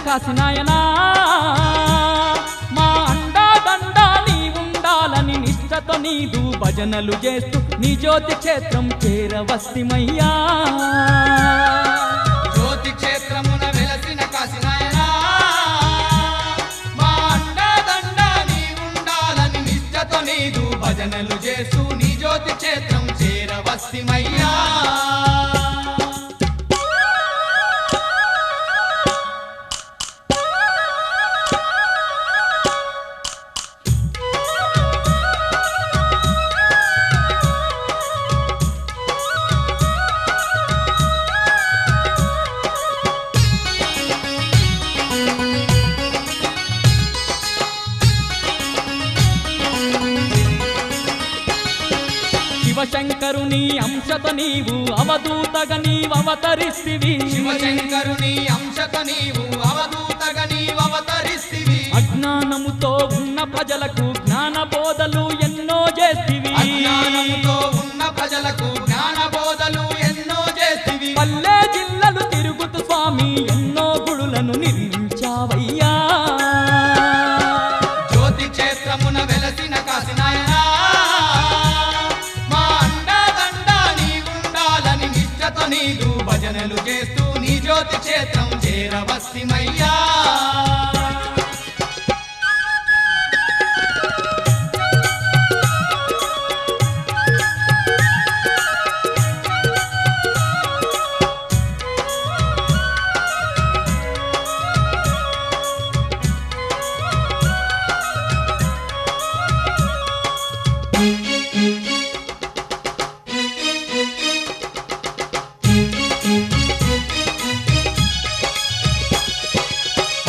కాశీనాయనా మా అండాదండ నీ ఉండాలని నిష్టతో నీదు భజనలు చేస్తూ నీ జ్యోతి క్షేత్రం చేరవస్తిమయ్యా జ్యోతి క్షేత్రమున వెలసిన కాశీనాయనా మా అండాదండ నీ ఉండాలని నిష్టతో నీదు భజనలు చేస్తూ నీ జ్యోతి క్షేత్రం చేరవస్తిమయ్యా శివశంకరుని అంశత నీవు అవధూతగా నీవవతరిస్తివి శివశంకరుని అంశత నీవు అవధూతగా నీవవతరిస్తివి అజ్ఞానముతో ఉన్న ప్రజలకు జ్ఞాన బోధలు ఎన్నో చేస్తివి అజ్ఞానముతో ఉన్న ప్రజలకు జ్ఞాన బోధలు ఎన్నో చేస్తివి పల్లె జిల్లలు తిరుగుతూ స్వామి ఎన్నో గుడులను నిర్మించావయ్యా జ్యోతి క్షేత్రమున వెలసిన కాశీనాయనా మా అండాదండ నీ ఉండాలని నిష్టతో నీదు భజనలు చేస్తూ నీ జ్యోతి క్షేత్రం చేరవస్తిమయ్యా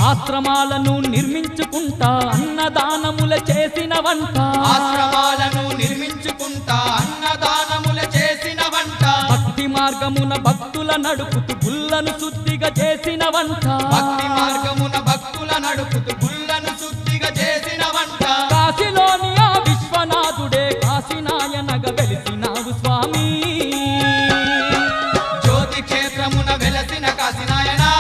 ఆశ్రమాలను నిర్మించుకుంటా అన్నదానముల చేసిన వంట ఆశ్రమాలను నిర్మించుకుంటా అన్నదానముల చేసిన వంట భక్తి మార్గమున భక్తుల నడుపుతూ గుళ్ళను శుద్ధిగా చేసిన వంట భక్తి మార్గమున భక్తుల నడుపుతూ గుళ్ళను శుద్ధిగా చేసిన వంట కాశీలోని ఆ విశ్వనాథుడే కాశీనాయనగా వెలిసినావు స్వామి జ్యోతి క్షేత్రమున వెలసిన కాశీనాయనా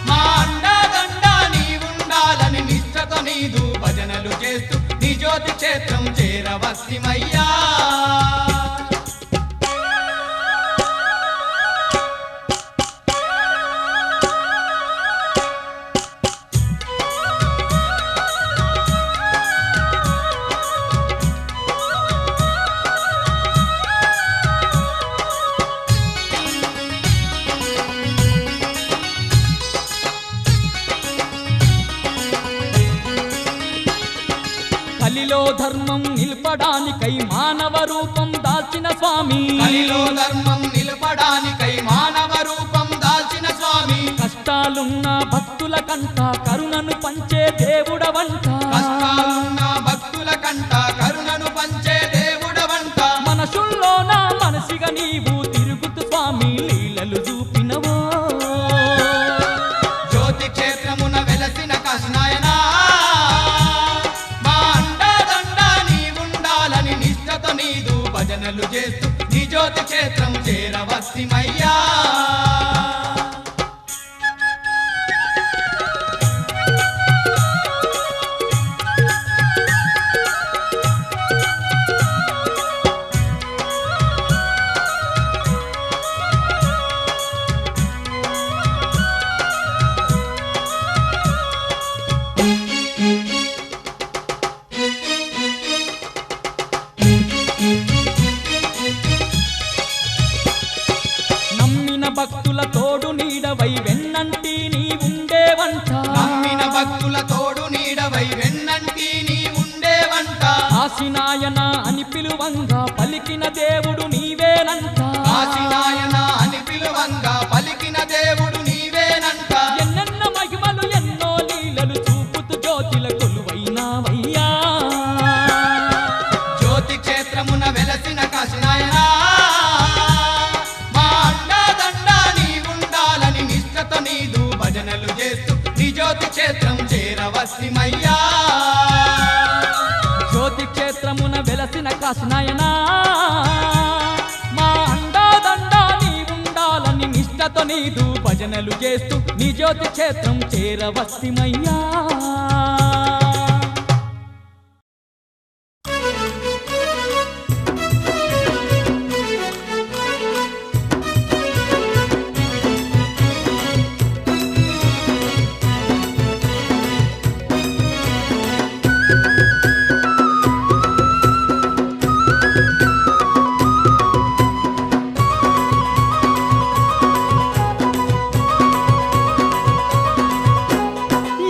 మా అండాదండ నీ ఉండాలని నిష్టతో నీదు భజనలు చేస్తూ నీ జ్యోతి క్షేత్రం చేరవస్తిమయ్యా కలిలో ధర్మం నిలపడానికై మానవ రూపం దాల్చిన స్వామి కలిలో ధర్మం నిలపడానికై మానవ రూపం దాల్చిన స్వామి కష్టాలున్న భక్తుల కంట కరుణను పంచే దేవుడవంట కష్టాలున్న భక్తుల కంట కరుణను పంచే దేవుడవంట మనసుల్లోన మనసిగా నీవు తిరుగుతూ స్వామి లీలలు చూపినవో జ్యోతి క్షేత్రమున వెలసిన కాశీనాయనా మా అండాదండ నీ ఉండాలని నిష్టతో నీదు భజనలు చేస్తూ నీ జ్యోతి క్షేత్రం చేరవస్తిమయ్యా నమ్మిన భక్తుల తోడు నీడవై వెన్నంటి నీ ఉండేవంట నమ్మిన భక్తుల తోడు నీడవై వెన్నంటి నీ ఉండేవంట కాశీనాయన అని పిలువంగా పలికిన దేవుడు నీవేనంట కాశీనాయన అని పిలువంగా పలికిన దేవుడు నీవేనంట ఎన్నెన్న మహిమలు ఎన్నో లీలలు చూపుతూ జ్యోతిల కొలువైనావయ్యా జ్యోతి క్షేత్రమున వెలసిన కాశీనాయనా మా అండాదండ నీ ఉండాలని నిష్టతో నీదు భజనలు చేస్తూ నీ జ్యోతి క్షేత్రం చేరవస్తిమయ్యా జ్యోతి క్షేత్రమున వెలసిన కాశీనాయనా మా అండాదండ నీ ఉండాలని నిష్టతో నీదు భజనలు చేస్తూ నీ జ్యోతి క్షేత్రం చేరవస్తిమయ్యా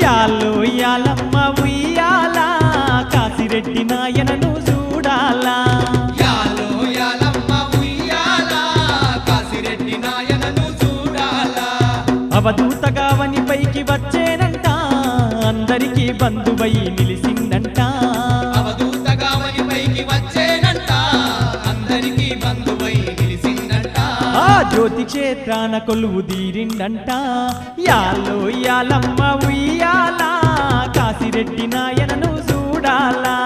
యాలో యాలమ్మ ఉయ్యాల కాసిరెడ్డి నాయనను చూడాలా యాలో యాలమ్మ ఉయ్యాల కాసిరెడ్డి నాయనను చూడాలా అవధూతగావని పైకి వచ్చేనంట అందరికీ బంధువై నిలిసిందంట అవధూతగావని పైకి వచ్చేనంట అందరికీ బంధువై నిలిసిందంట ఆ జ్యోతి క్షేత్రాన కొలువు తీరిందంట యాలో యాలమ్మ ఉయ్యాల కాసిరెడ్డి నాయనను చూడాలా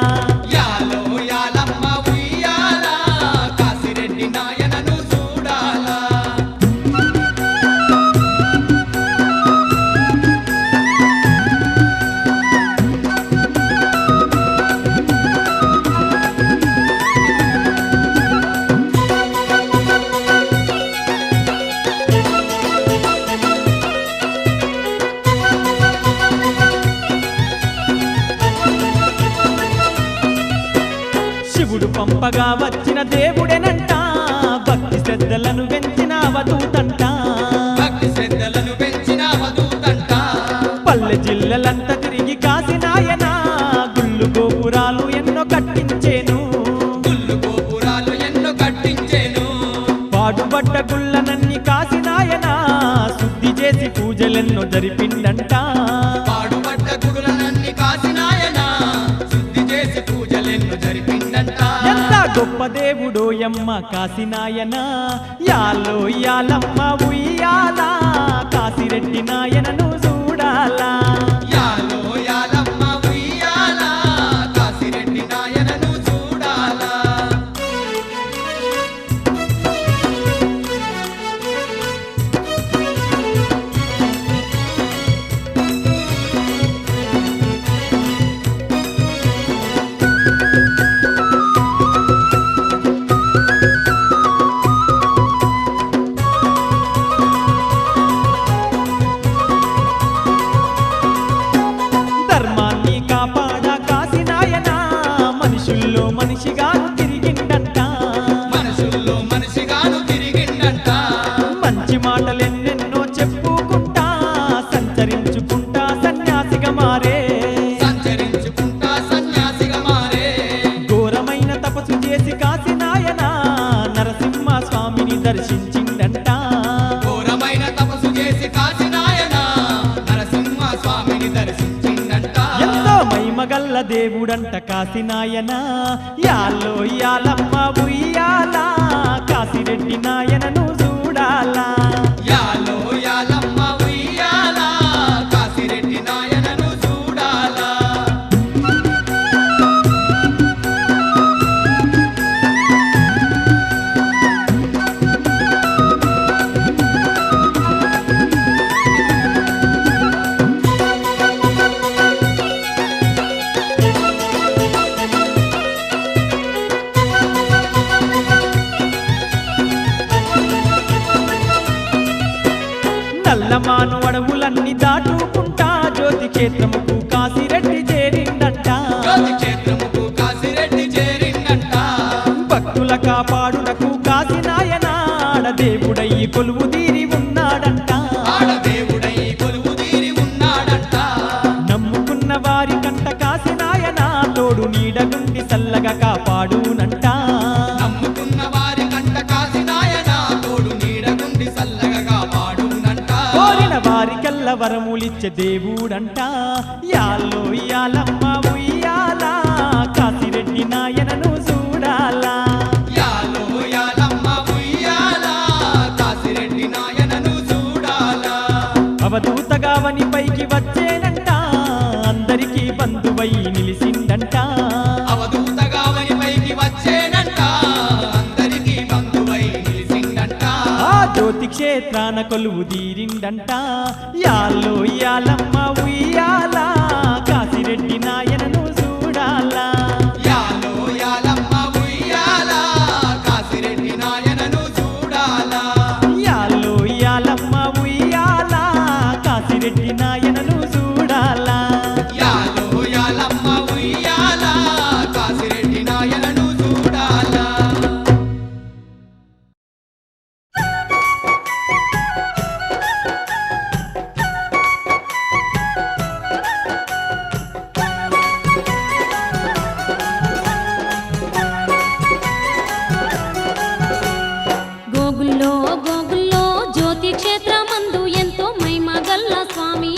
యాలో యాలమ్మ ఉయ్యాల కాసిరెడ్డి నాయనను చూడాలా శివుడు పంపగా వచ్చిన దేవుడేనంట భక్తి శ్రద్ధలను పెంచిన అవధూతంట భక్తి శ్రద్ధలను పెంచిన అవధూతంట పల్లె జిల్లలంతా తిరిగి కాసినాయన గుళ్ళు గోపురాలు ఎన్నో కట్టించేను గుళ్ళు గోపురాలు ఎన్నో కట్టించేను పాడుబడ్డ గుళ్ళనన్ని కాసినాయన శుద్ధి చేసి పూజలెన్నో జరిపిందంట పాడుబడ్డ గుడులనన్ని కాసినాయన శుద్ధి చేసి పూజలెన్నో జరిపిందంట ఎంత గొప్ప దేవుడో యమ్మ కాసినాయన యాలో యాలమ్మ ఉయ్యాల కాసిరెడ్డి నాయనను చూడాలా యాలో యాలమ్మ ఉయ్యాల కాసిరెడ్డి నాయనను చూడాలా ధర్మాన్ని కాపాడా కాసినాయన మనుషుల్లో మనిషిగాను తిరిగిండంట మనసుల్లో మనిషిగాను తిరిగిండంట మంచి మాటలెన్నెన్నో చెప్పుకుంటా సంచరించుకుంటా సన్యాసిగా మారే సంచరించుకుంటా సన్యాసిగా మారే ఘోరమైన తపస్సు చేసి కాసినాయన నరసింహ స్వామిని దర్శించిందంట ఘోరమైన తపస్సు చేసి కాసినాయన నరసింహ స్వామిని దర్శించిందంట ఎంతో మహిమగల్ల దేవుడంట కాసినాయన యాలో యాలమ్మ ఉయ్యాల కాసిరెడ్డి నాయనను చూడాలా యాలో యాలమ్మ ఉయ్యాల కాసిరెడ్డి నాయనను చూడాలా నల్లమాను అడవులన్నీ దాటుకుంటా జ్యోతి క్షేత్రముకు కాసిరెడ్డి చేరిందంట జ్యోతి క్షేత్రముకు కాసిరెడ్డి చేరిందంట భక్తుల కాపాడునకు కాసినాయన ఆడదేవుడయ్యి కొలువు తీరి ఉన్నాడంట ఆడదేవుడై కొలువు తీరి ఉన్నాడంట నమ్ముకున్న వారి కంట కాసినాయన తోడు నీడగుండి చల్లగా కాపాడునంట నమ్ముకున్న వారి కంట కాసినాయన తోడు నీడగుండి సల్లగా కాపాడునంట కోరిన వారికెల్ల వరములిచ్చే దేవుడంట యాలో యాలమ్మ ఉయ్యాల కాసిరెడ్డి నాయనను చూడాలా యాలో యాలమ్మ ఉయ్యాల కాసిరెడ్డి నాయనను చూడాలా అవధూతగావని పైకి వచ్చేనంట అందరికీ బంధువై నిలిసిందంట అవధూతగావని పైకి వచ్చేనంట అందరికీ బంధువై నిలిసిందంట ఆ జ్యోతి క్షేత్రాన కొలువు తీరిండంట యాల్లో యాలమ్మ ఉయ్యాల కాశిరెడ్డి నాయనను చూడాలా యాలో యాలమ్మ ఉయ్యాల కాశిరెడ్డి నాయనను చూడాలా యాల్లో యాలమ్మ ఉయ్యాల కాశిరెడ్డి నాయనను చూడాలా యాలో యాలమ్మ ఉయ్యాల కాశిరెడ్డి నాయనను చూడాలా గోగుల్లో గోగుల్లో జ్యోతి క్షేత్రమందు ఎంతో మహిమగల్ల స్వామి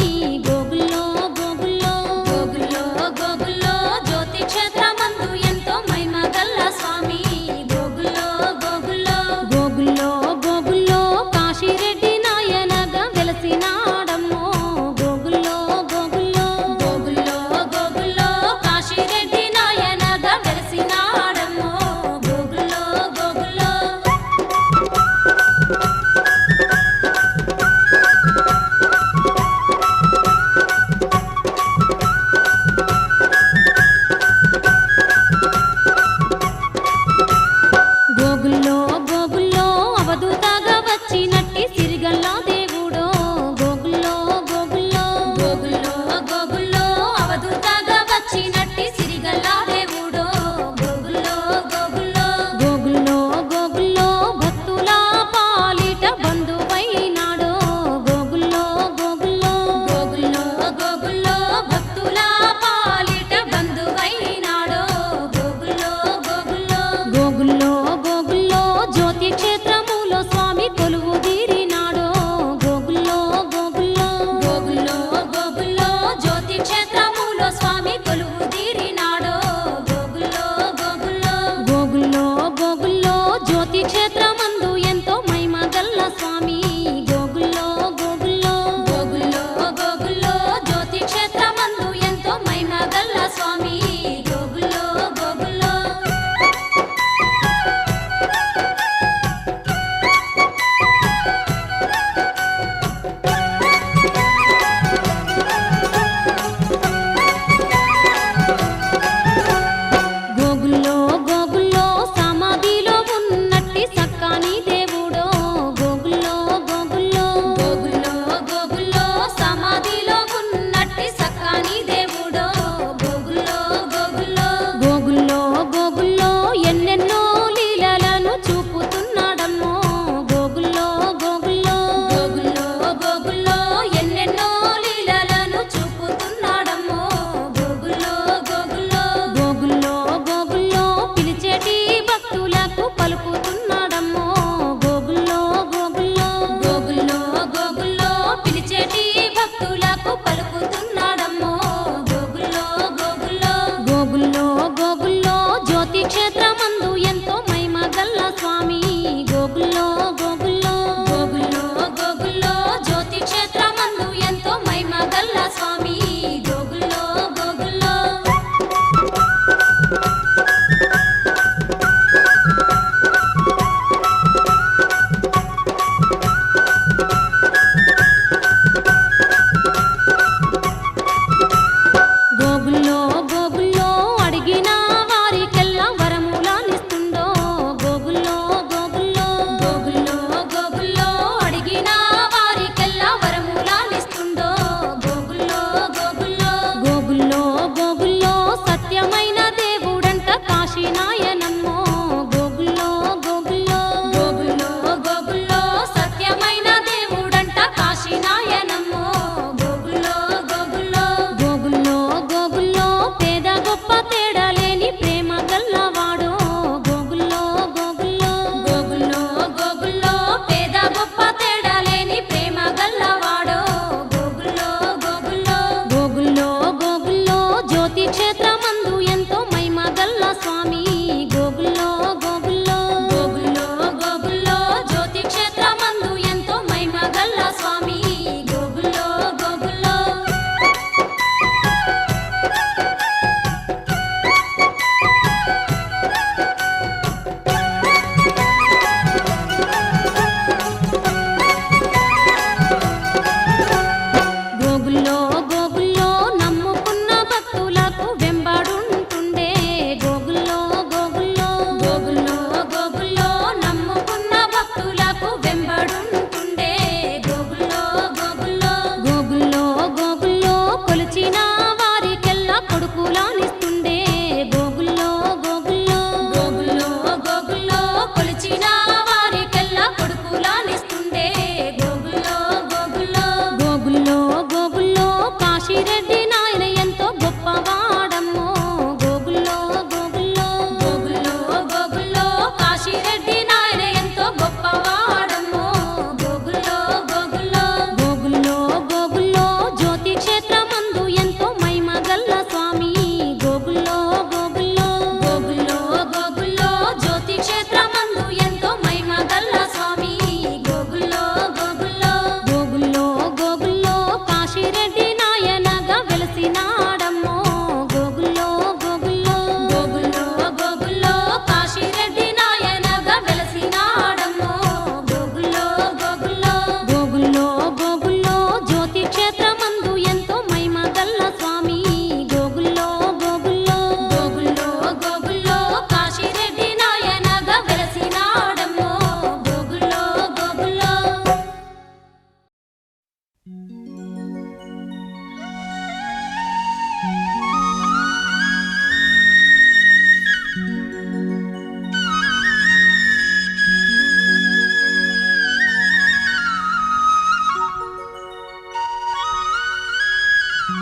ఎంత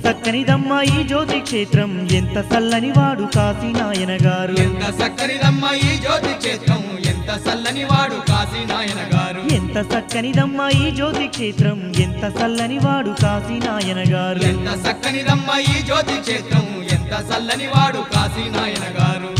చక్కనిదమ్మా ఈ జ్యోతి క్షేత్రం, ఎంత చల్లని వాడు కాశీ నాయన గారు. ఎంత చక్కనిదమ్మా ఈ జ్యోతి క్షేత్రం, ఎంత చల్లని వాడు కాశీ నాయన గారు. ఎంత చక్కనిదమ్మా ఈ జ్యోతి క్షేత్రం, ఎంత చల్లని వాడు కాశీ నాయన గారు. ఎంత చక్కనిదమ్మా ఈ జ్యోతి క్షేత్రం, ఎంత చల్లని వాడు కాశీ నాయన గారు.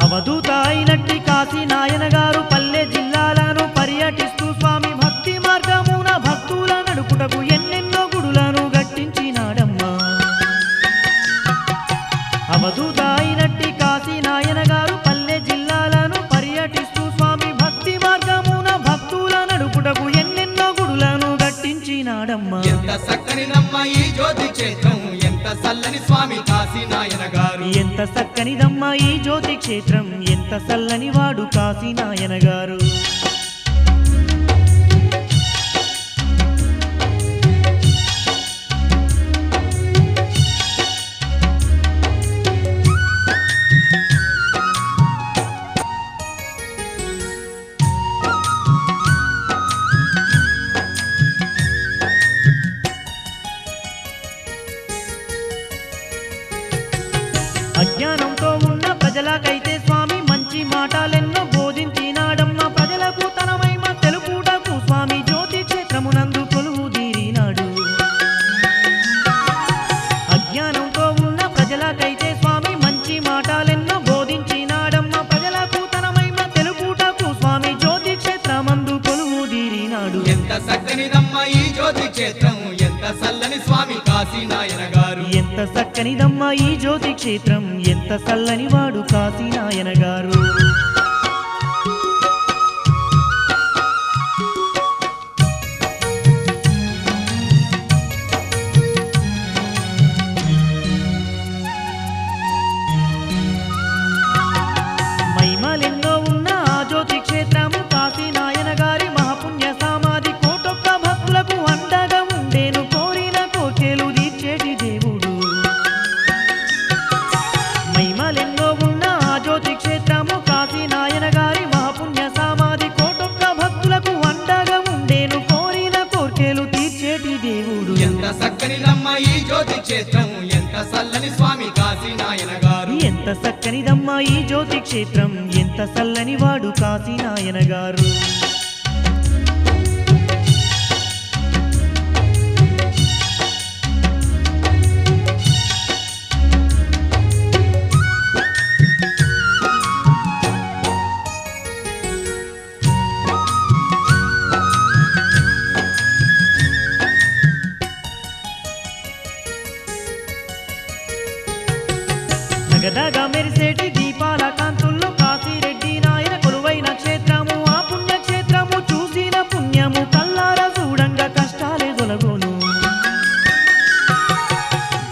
అవధూత అయినట్టి కాశీ నాయన గారు పల్లె జిల్లాలను పర్యటిస్తూ స్వామి భక్తి మార్గమున భక్తుల నడుపుటకు ఎన్నెన్నో గుడులను గట్టించినాడమ్మా. అవధూత అయినట్టి కాశీ నాయన గారు పల్లె జిల్లాలను పర్యటిస్తూ స్వామి భక్తి మార్గమున భక్తుల నడుపుటకు ఎన్నెన్నో గుడులను గట్టించినాడమ్మా. ఎంత చక్కనిదమ్మా ఈ జ్యోతి క్షేత్రం, ఎంత చల్లని స్వామి కాశీ నాయన గారు. ఎంత చక్కనిదమ్మా ఈ జ్యోతి క్షేత్రం, ఎంత చల్లని వాడు కాశీ నాయన గారు. అజ్ఞానంతో ఉన్న ప్రజలకైతే స్వామి మంచి మాటలెన్నో బోధించినాడమ్మా. ప్రజలకు తన మహిమ తెలుపుటకు స్వామి జ్యోతి క్షేత్రమునందు కొలువు తీరినాడు. అజ్ఞానంతో ఉన్న ప్రజలకైతే స్వామి మంచి మాటలెన్నో బోధించినాడమ్మా. ప్రజలకు తన మహిమ తెలుపుటకు స్వామి జ్యోతి క్షేత్రమందు కొలువు తీరినాడు. ఎంత చక్కనిదమ్మా ఈ జ్యోతి క్షేత్రం, ఎంత చల్లని స్వామి కాశీ నాయన గారు. ఎంత చక్కనిదమ్మా ఈ జ్యోతి క్షేత్రం, ఎంత చల్లని వాడు కాశీ నాయన గారు. మహిమలెన్నో ఉన్న ఆ జ్యోతి క్షేత్రము కాశీ నాయన గారి మహాపుణ్య సమాధి. కోటొక్క భక్తులకు అండగా ఉండేను, కోరిన కోర్కెలు తీర్చేటి దేవుడు. మహిమలెన్నో ఉన్న ఆ జ్యోతి క్షేత్రము కాశీ నాయన గారి మహాపుణ్య సమాధి. కోటొక్క భక్తులకు అండగా ఉండేను, కోరిన కోర్కెలు తీర్చేటి దేవుడు. ఎంత చక్కనిదమ్మా ఈ జ్యోతి క్షేత్రం, ఎంత చల్లని స్వామి కాశీ నాయన గారు. ఎంత చక్కనిదమ్మా ఈ జ్యోతి క్షేత్రం, ఎంత చల్లని వాడు కాశీ నాయన గారు. జగదగ మెరిసేటి దీపాల కాంతుల్లో కాశీరెడ్డి నాయన కొలువైన క్షేత్రము. ఆ పుణ్య క్షేత్రము చూసిన పుణ్యము కల్లార చూడంగా కష్టాలే తొలగోను.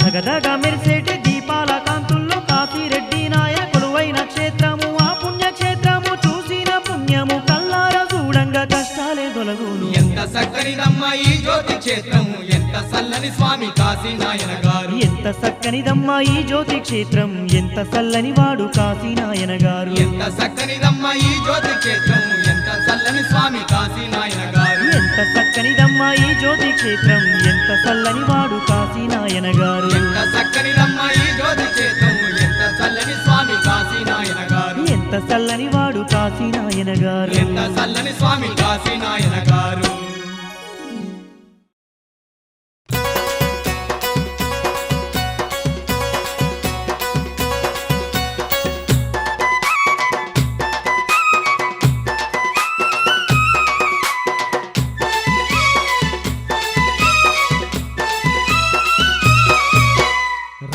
జగదగ మెరిసేటి దీపాల కాంతుల్లో కాశీరెడ్డి నాయన కొలువైన క్షేత్రము. ఆ పుణ్య క్షేత్రము చూసిన పుణ్యము కల్లార చూడంగా కష్టాలే తొలగోను. ఎంత చక్కనిదమ్మా ఈ జ్యోతి క్షేత్రం, ఎంత చల్లని స్వామి కాశీ నాయన గారు. ఎంత చక్కనిదమ్మా ఈ జ్యోతి క్షేత్రం, ఎంత చల్లని వాడు కాశీ నాయన గారు. ఎంత చక్కనిదమ్మా ఈ జ్యోతి క్షేత్రం, ఎంత చల్లని స్వామి కాశీ నాయన గారు. ఎంత చక్కనిదమ్మా ఈ జ్యోతి క్షేత్రం, ఎంత చల్లని వాడు కాశీ నాయన గారు. ఎంత చక్కనిదమ్మా ఈ జ్యోతి క్షేత్రం, ఎంత చల్లని స్వామి కాశీ నాయన గారు. ఎంత చల్లని వాడు కాశీ నాయన గారు. ఎంత చల్లని స్వామి కాశీ నాయన గారు.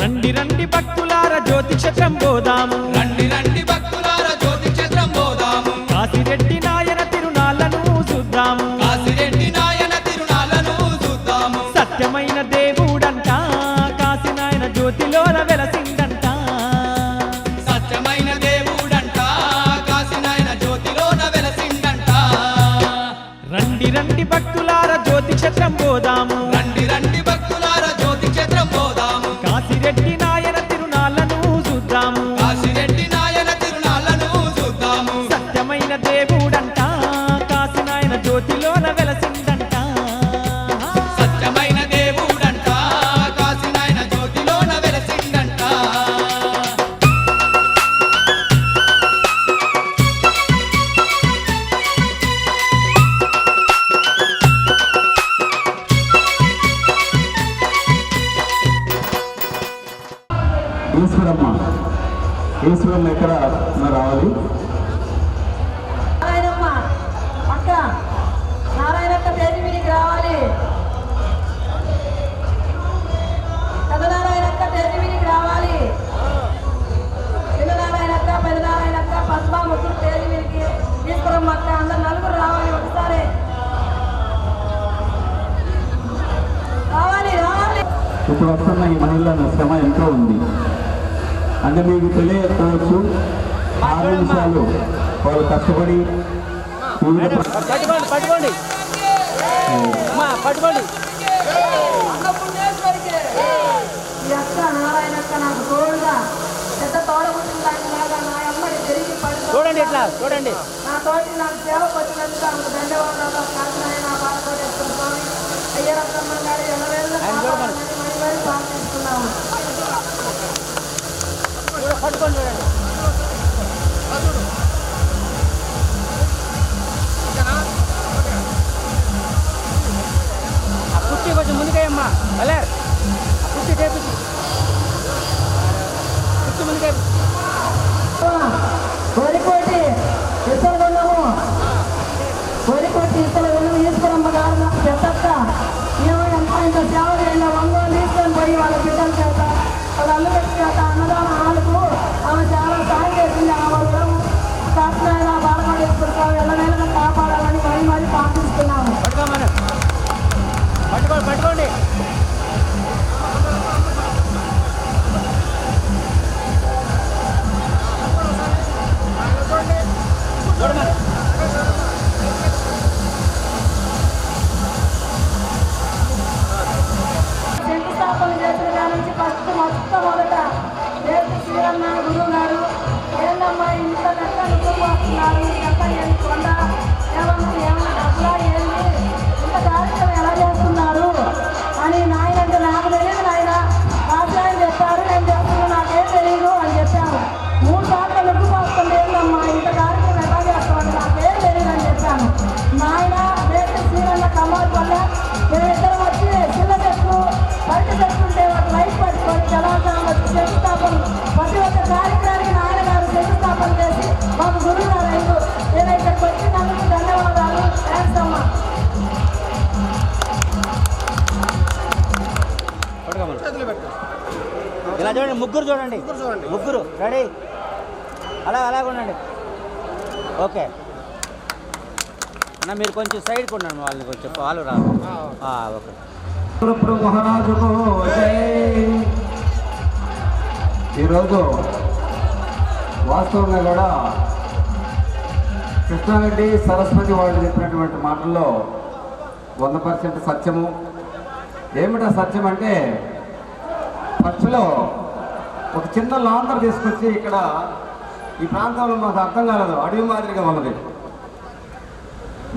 రండి రండి భక్తులార జ్యోతి క్షేత్రం పోదాము. రండి రండి భక్తులార జ్యోతి క్షేత్రం పోదాము. కాశీరెడ్డి నాయన తిరునాళ్ళను చూద్దాము. కాశీరెడ్డి నాయన తిరునాళ్ళను చూద్దాము. సత్యమైన దేవుడ దేవుడంట కాశీనాయన జ్యోతిలోన వెలసిందంట సత్యమైన దేవుడంట కాశీనాయన జ్యోతిలోన వెలసిందంట రండి రండి భక్తులార జ్యోతి క్షేత్రం పోదాము రండి రండి భక్తులార జ్యోతి క్షేత్రం పోదాము కాశీరెడ్డి నాయన తిరునాళ్ళను చూద్దాము కాశీరెడ్డి నాయన తిరునాళ్ళను చూద్దాము సత్యమైన దేవుడంట కాశీనాయన జ్యోతిలోన వెలసిందంట సత్యమైన దేవుడంట కాశీనాయన జ్యోతిలోన వెలసిందంట ఈశ్వరమ్మ ఈశ్వరమ్మ ఎక్కడ రావాలి నారాయణమ్మ అక్క నారాయణక్క పేరు మీదకి రావాలి పెద్ద నారాయణక్క పేరు మీదకి రావాలి చిన్న నారాయణక్క పెద్ద నారాయణక్క పద్మ ముగ్గురు పేరు మీదకి తీసుకురమ్మ అక్క అందరు నలుగురు రావాలి ఒకసారి రావాలి రావాలి ఇప్పుడు వస్తున్న ఈ మహిళల శ్రమ ఎంతో ఉంది అంటే మీకు తెలియకపోవచ్చు 6 నిమిషాలు వాళ్ళు కష్టపడి వివిధ పట్టుకోండి పట్టుకోండి ఈ అక్క నారాయణక్క నాకు తోడుగా పెద్ద తోడబుట్టినలాగా నా అమ్మడి తిరిగి చూడండి ఇట్లా చూడండి నా తోటి నాకు సేవకు వచ్చినందుకు ఆమెకు ధన్యవాదాలు కాకినాయ నా బాధపడేస్తున్న స్వామి అయ్యరత్తమ్మ గారు ఎల్లవేళ్ళ మరి ప్రార్థిస్తున్నాము పట్టుకోండి చూడండి ఆ కుర్చీ కొంచెం ముందుకేయమ్మా అలే ఆ కుర్చీ చేపించి కుర్చీ ముందుకే కోరికోటి ఇతరులున్నాము కోరికోటి ఇతరులు ఈశ్వరమ్మ గారు నాకు పెద్దక్క మేము ఎంత సేవ చేయాలి వంగోలు తీసుకొని పోయి వాళ్ళ బిడ్డల చేత వాళ్ళ అల్లుడి చేత అన్నదాన హాలకు ఆమె చాలా సాయం చేసింది ఆ వాళ్ళు కాకినాడ బాధపడేసుకుంటాం ఎల్లవేళగా కాపాడాలని మరి ప్రార్థిస్తున్నాము పట్టుకోండి శంకుస్థాపన చేసిన దాని నుంచి ఫస్ట్ మొదట దేశ శ్రీరన్న గురువు గారు ఏందమ్మా ఇంత గంట నువ్వు వస్తున్నారు గంట ఏం కొండ ఏమన్నా డబ్బులా ఏంది ఇంత కార్యక్రమం ఎలా చేస్తున్నారు అని నాయన అంటే నాకు తెలియదు నాయన రాజాయన చెప్పారు నేను చేస్తున్నాను నాకేం తెలియదు అని చెప్పాను 3 సార్లు నువ్వు వస్తుంది ఏందమ్మా ఇంత కార్యక్రమం ఎలా చేస్తామని నాకేం తెలియదు అని చెప్పాను నాయన దేశ శ్రీరన్న కమల్ వల్ల మేమిద్దరం వచ్చి చిన్న చెట్లు బయట చెట్లుంటే ఒక లైట్ పట్టుకొని జలాశయం వచ్చి శంకుస్థాపన ప్రతి ఒక్క కార్యక్రమానికి నాయన గారు శంకుస్థాపన చేసి మాకు గురువు గారు అయ్యారు నేను ఇక్కడికి వచ్చినందుకు ధన్యవాదాలు థ్యాంక్స్ అమ్మా ఇలా చూడండి ముగ్గురు చూడండి ముగ్గురు రెడీ అలాగ ఉండండి ఓకే అన్న మీరు కొంచెం సైడ్కి ఉండండి వాళ్ళని కొంచెం వాళ్ళు రా ఓకే మహారాజుకు ఈరోజు వాస్తవంగా కూడా కృష్ణారెడ్డి సరస్వతి వాళ్ళు చెప్పినటువంటి మాటల్లో 100% సత్యము. ఏమిటా సత్యం అంటే ఫస్ట్లో ఒక చిన్న లాంతర్ తీసుకొచ్చి ఇక్కడ ఈ ప్రాంతంలో మాకు అర్థం కాలేదు, అడవి మాదిరిగా ఉన్నది.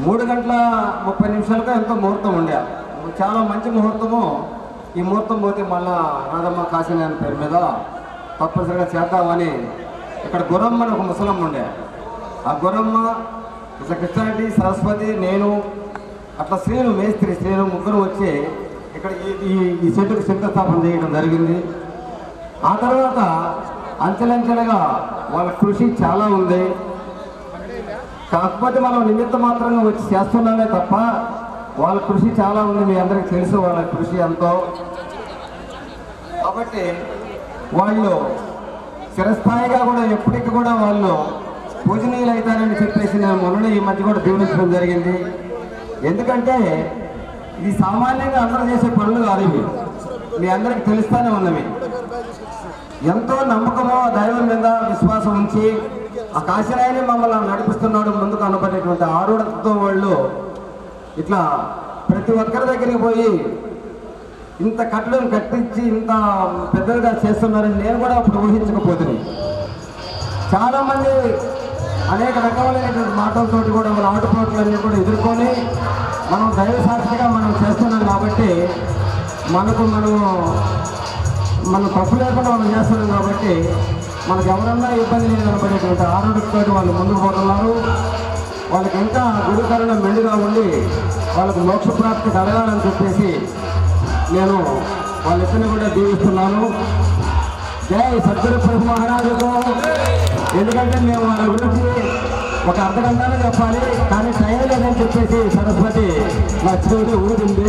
3:30 ఎంతో ముహూర్తం ఉండే, చాలా మంచి ముహూర్తము. ఈ ముహూర్తం పోతే మళ్ళా రాధమ్మ కాశీనాయన పేరు మీద తప్పనిసరిగా చేద్దామని ఇక్కడ గురమ్మ అని ఒక ముసలమ్మ ఉండే, ఆ గురమ్మ ఇట్లా కృష్ణారెడ్డి సరస్వతి నేను అట్లా శ్రీను మేస్త్రి శ్రీను ముగ్గురు వచ్చి ఇక్కడ ఈ చెట్టుకు శంకుస్థాపన చేయడం జరిగింది. ఆ తర్వాత అంచెలంచెలుగా వాళ్ళ కృషి చాలా ఉంది. కాకపోతే మనం నిమిత్త మాత్రంగా వచ్చి చేస్తున్నామే తప్ప వాళ్ళ కృషి చాలా ఉంది. మీ అందరికీ తెలుసు వాళ్ళ కృషి ఎంతో. కాబట్టి వాళ్ళు చిరస్థాయిగా కూడా ఎప్పటికీ కూడా వాళ్ళు పూజనీయులు అవుతారని చెప్పేసి నేను మొన్న ఈ మధ్య కూడా దీవించడం జరిగింది. ఎందుకంటే ఇది సామాన్యంగా అందరూ చేసే పనులు కాదు. ఇవి మీ అందరికి తెలుస్తూనే ఉన్నవి. ఎంతో నమ్మకమో దైవం మీద విశ్వాసం ఉంచి ఆ కాశీరాయని మమ్మల్ని నడిపిస్తున్నాడు ముందుకు అనబడేటువంటి ఆరుడతో వాళ్ళు ఇట్లా ప్రతి ఒక్కరి దగ్గరికి పోయి ఇంత కట్టడం కట్టించి ఇంత పెద్దగా చేస్తున్నారని నేను కూడా అప్పుడు ఊహించకపోతున్నాను. చాలామంది అనేక రకాలైనటువంటి మాటలతోటి కూడా మన ఆటుపోట్లన్నీ కూడా ఎదుర్కొని మనం దైవ సాక్షిగా మనం చేస్తున్నాం కాబట్టి మనం తప్పు లేకుండా మనం చేస్తున్నాం కాబట్టి మనకు ఎవరన్నా ఇబ్బంది లేదనబడేటువంటి ఆరోగ్యంతో వాళ్ళు ముందుకు పోతున్నారు. వాళ్ళకి ఇంకా గురుకరణ మెండుగా ఉండి వాళ్ళకు మోక్ష ప్రాప్తి కలగాలని చెప్పేసి నేను వాళ్ళిద్దరిని కూడా దీవిస్తున్నాను. జై సద్గురు ప్రభు మహారాజుకు. ఎందుకంటే మేము వాళ్ళ గురించి ఒక అర్ధగంటనే చెప్పాలి, కానీ టైం లేదని చెప్పేసి సరస్వతి నా చెవిటి ఊరింది.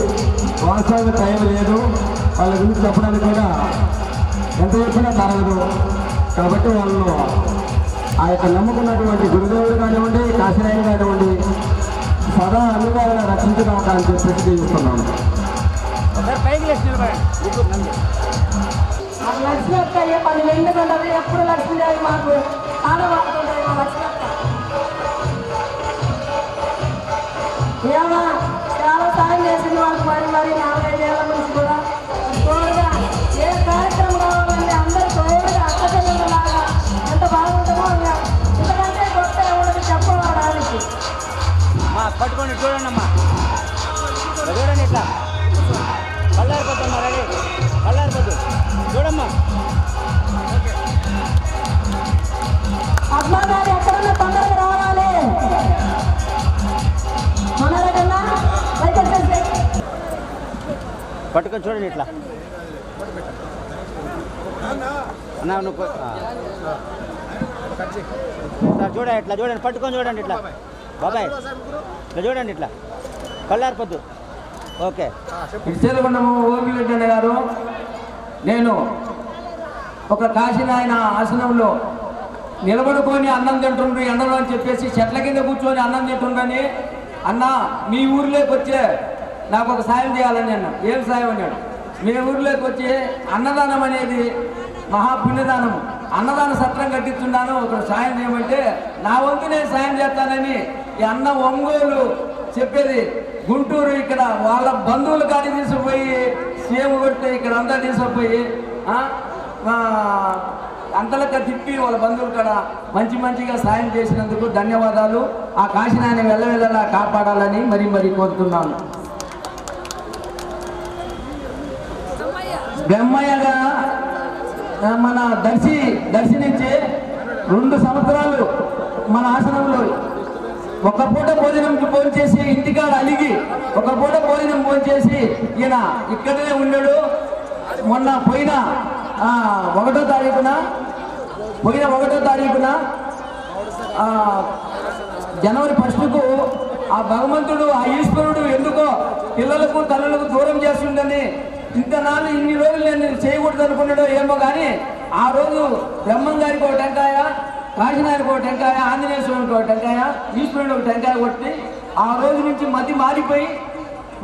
వాస్తవానికి టైం లేదు, వాళ్ళ గురించి చెప్పడానికి కూడా ఎంత చెప్పినా తరగదు. కాబట్టి వాళ్ళు ఆ యొక్క నమ్ముకున్నటువంటి గురుదేవుడు కానివ్వండి, కాశీరాయని కానివ్వండి, సదా అన్నిగా రక్షించడం అని చెప్పేసి దీవిస్తున్నాను. లక్ష్మి అక్క 10 నిండుగా ఉంటుంది. ఎప్పుడు లక్ష్మీదేవి మాకు ఆడవాడుతుంటాయి మా లక్ష్మి అక్క. ఏమా చాలా సాయం చేసింది వాళ్ళకి. మరి 4-5 ఏళ్ళ నుంచి కూడా తోడుగా ఏ కార్యక్రమం కావాలంటే అందరూ తోడుగా అక్కచెల్లెలాగా ఎంత బాగుంటుందో ఇంతకంటే గొప్ప ఎవరికి చెప్పడానికి. పట్టుకోండి, చూడండి అమ్మా, చూడండి ఇట్లా కళ్ళారిపోతున్నా, రెడీ కళ్ళారిపోతు చూడమ్మా. అమ్మ గారు ఎక్కడన్నా తొందరగా రావాలి. పట్టుకొని చూడండి ఇట్లా అన్నా నువ్వు చూడండి, ఇట్లా చూడండి, పట్టుకొని చూడండి ఇట్లా బాబాయ్, ఇట్లా చూడండి, ఇట్లా కళ్ళారిపోద్దు. ఓకే. ఇచ్చేదకొండము ఓపిరెడ్డి గారు, నేను ఒక కాశీనాయన ఆసనంలో నిలబడుకొని అన్నం తింటుండ్రు ఎండలో అని చెప్పేసి చెట్ల కింద కూర్చొని అన్నం తింటుండ్రని, అన్న మీ ఊరిలోకి వచ్చే నాకు ఒక సాయం చేయాలని అన్నా. ఏం సాయం అన్నాడు? మీ ఊరిలోకి వచ్చి అన్నదానం అనేది మహాపుణ్యదానం, అన్నదాన సత్రం కట్టిస్తున్నాను, ఒక సాయం చేయమంటే నా వంతు నేను సాయం చేస్తానని ఈ అన్న ఒంగోలు చెప్పేది గుంటూరు, ఇక్కడ వాళ్ళ బంధువులు కాడి తీసుకుపోయి సీఎం కొట్టి ఇక్కడ అంతా తీసుకుపోయి అంతలక్క తిప్పి వాళ్ళ బంధువులు కాడ మంచిగా సాయం చేసినందుకు ధన్యవాదాలు. ఆ కాశీనాయన వెళ్ళలా కాపాడాలని మరీ కోరుతున్నాను. బ్రహ్మయ్యగా మన దర్శి నుంచి 2 సంవత్సరాలు మన ఆశ్రమంలో ఒక పూట భోజనం భోంచేసి ఇంటికాడ అలిగి ఒక పూట భోజనం భోంచేసి ఈయన ఇక్కడనే ఉన్నాడు. మొన్న పోయిన 1వ తారీఖున జనవరి 1కు ఆ భగవంతుడు, ఆ ఈశ్వరుడు ఎందుకో పిల్లలకు తల్లులకు దూరం చేస్తుండని ఇంతనాళ్ళు ఇన్ని రోజులు నేను చేయకూడదు అనుకున్నాడో ఏమో కానీ ఆ రోజు బ్రహ్మం గారికి ఒక టెంకాయ, కాశీనాయనికి ఒక టెంకాయ, ఆంజనేయ స్వామికి ఒక టెంకాయ, ఈశ్వరుడు ఒక టెంకాయ కొట్టి ఆ రోజు నుంచి మతి మారిపోయి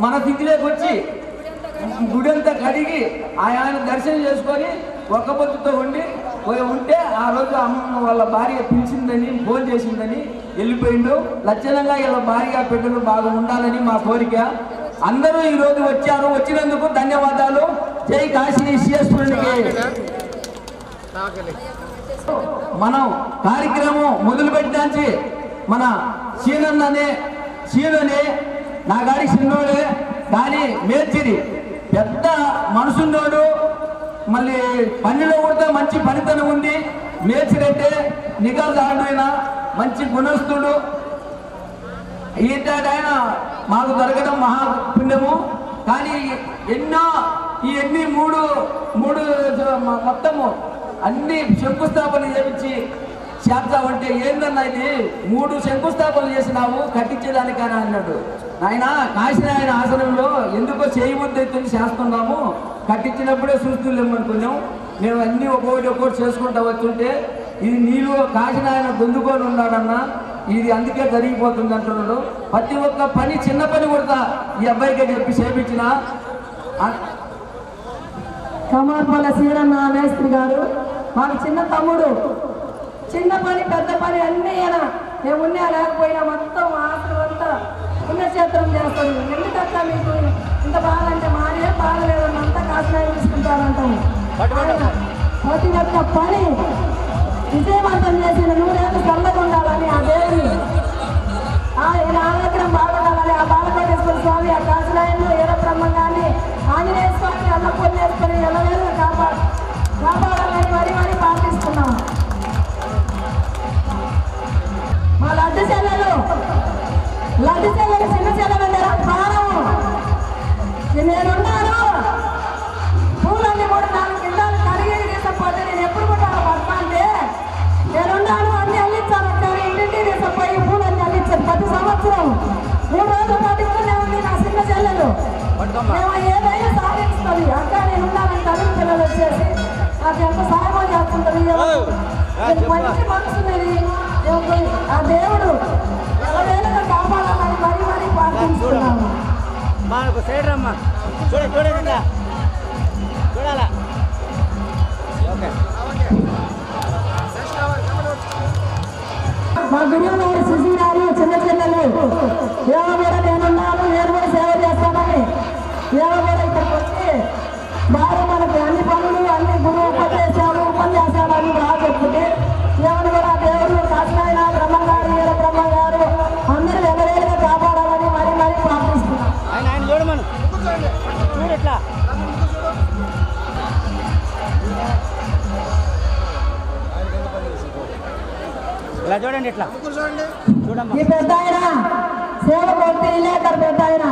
మన తిథిలోకి వచ్చి గుడంతా కడిగి ఆయన దర్శనం చేసుకొని ఒక్క పొద్దుతో ఉంటే ఆ రోజు అమ్మ వాళ్ళ భార్య పిలిచిందని ఫోన్ చేసిందని వెళ్ళిపోయిండు. లక్షణంగా ఇలా భార్య బిడ్డలు బాగా ఉండాలని మా కోరిక. అందరూ ఈ రోజు వచ్చారు, వచ్చినందుకు ధన్యవాదాలు. జై కాశీ విశ్వేశ్వరునికి. మనం కార్యక్రమం మొదలు పెట్టడానికి మన సీననే నా గాడి చిన్నోడే, కానీ మేర్చిరి పెద్ద మనసున్నోడు, మళ్ళీ పనిలో కూడా మంచి పనితనం ఉంది. మేర్చిరంటే నిఘాదారుడైన మంచి గుణస్థుడు. ఈయన మాకు దొరకడం మహాపుణ్యము. కానీ ఇవన్నీ మూడు మొత్తము అన్ని శంకుస్థాపన చేయించి చేస్తామంటే ఏందన్నా ఇది 3 శంకుస్థాపనలు చేసినావు కట్టించేదానికైనా అన్నాడు. ఆయన కాశీనాయన ఆసనంలో ఎందుకో చేయబుద్ధి చేస్తున్నాము, కట్టించినప్పుడే చూస్తున్నామనుకున్నాం. మేము అన్నీ ఒక్కొక్కటి చేసుకుంటా వచ్చుంటే ఇది నీళ్ళు కాశీనాయన గొంతుకొని ఉన్నాడన్నా, ఇది అందుకే జరిగిపోతుంది అంటున్నాడు. ప్రతి ఒక్క పని చిన్న పని కూడా ఈ అబ్బాయికే చెప్పి చేపించిన కమార్పల్ల సీరన్న మేస్త్రి గారు మాకు చిన్న తమ్ముడు. చిన్న పని పెద్ద పని అన్నీ ఈయన మేమున్నా లేకపోయినా మొత్తం ఆస్తులు అంతా పుణ్యక్షేత్రం చేస్తాడు. ఎందుకట్లా మీకు ఇంత బాధ అంటే మానే బాధ లేదన్న అంతా కాసినాయి తీసుకుంటారంటాము. ప్రతి ఒక్క పని విజయవంతం చేసిన నూరేళ్ళు చల్లగా ఉండాలని ఆ దేవుని ఆయన ఆరోగ్యం బాగుండాలని ఆ బాలకోటేశ్వర స్వామి ఆ కాశీనాయను ఏర బ్రహ్మంగాన్ని ఆంజనేయ స్వామి అన్నపూర్ణ వేసుకొని ఎల్లవేళ కాపాడాలని మరీ మరీ ప్రార్థిస్తున్నాం. మా లడ్డు చెల్లెలు చిన్న చెల్లెలు ప్రాణం నేనున్నాను. పూలన్నీ 3-4 కింటాలు కడిగి తీసుకపోతే నేను ఎప్పుడు కూడా పడతా అంటే నేనున్నాను అన్ని అల్లించాను. కానీ ఇంటింటి తీసుకుపోయి పూలన్నీ అల్లించాను. ప్రతి సంవత్సరం 3 రోజులు పట్టుకునే ఉంది నా చిన్న చెల్లెలు. మేము ఏదైనా సాధిస్తుంది అక్క నేనున్నానని తల్లి పిల్లలు వచ్చేసి నాకు ఎంత సహాయం చేస్తుంటుంది. మంచి మనసున్నది ఆ దేవుడు ఎలాగైనా కాపాడాలని మరీ మరీ ప్రార్థిస్తున్నాము. మనకు సైడ్ రమ్మా చూడండి చూడాలా. ఓకే మా గురువు గారు శిశురాలు చిన్న చెల్లెలు ఏమో కూడా నేనున్నాను, నేను కూడా సేవ చేస్తానని ఏమో కూడా ఇక్కడికి వచ్చి బాగా మనకి అన్ని పనులు అన్ని గురువు ఉపన్యాసాలు అన్ని బాగా చెప్పుకుంటే ఏమని కూడా దేవుడు కాశీనాయన బ్రహ్మంగారు వీర బ్రహ్మంగారు అందరూ ఎవరైనా కాపాడాలని మరీ మరీ ప్రార్థిస్తున్నాం. ఆయన చూడమను చూడట్లా ఇలా చూడండి ఇట్లా చూడమ్మా. ఈ పెద్ద ఆయన సేవమూర్తి విలేకరు పెద్ద ఆయన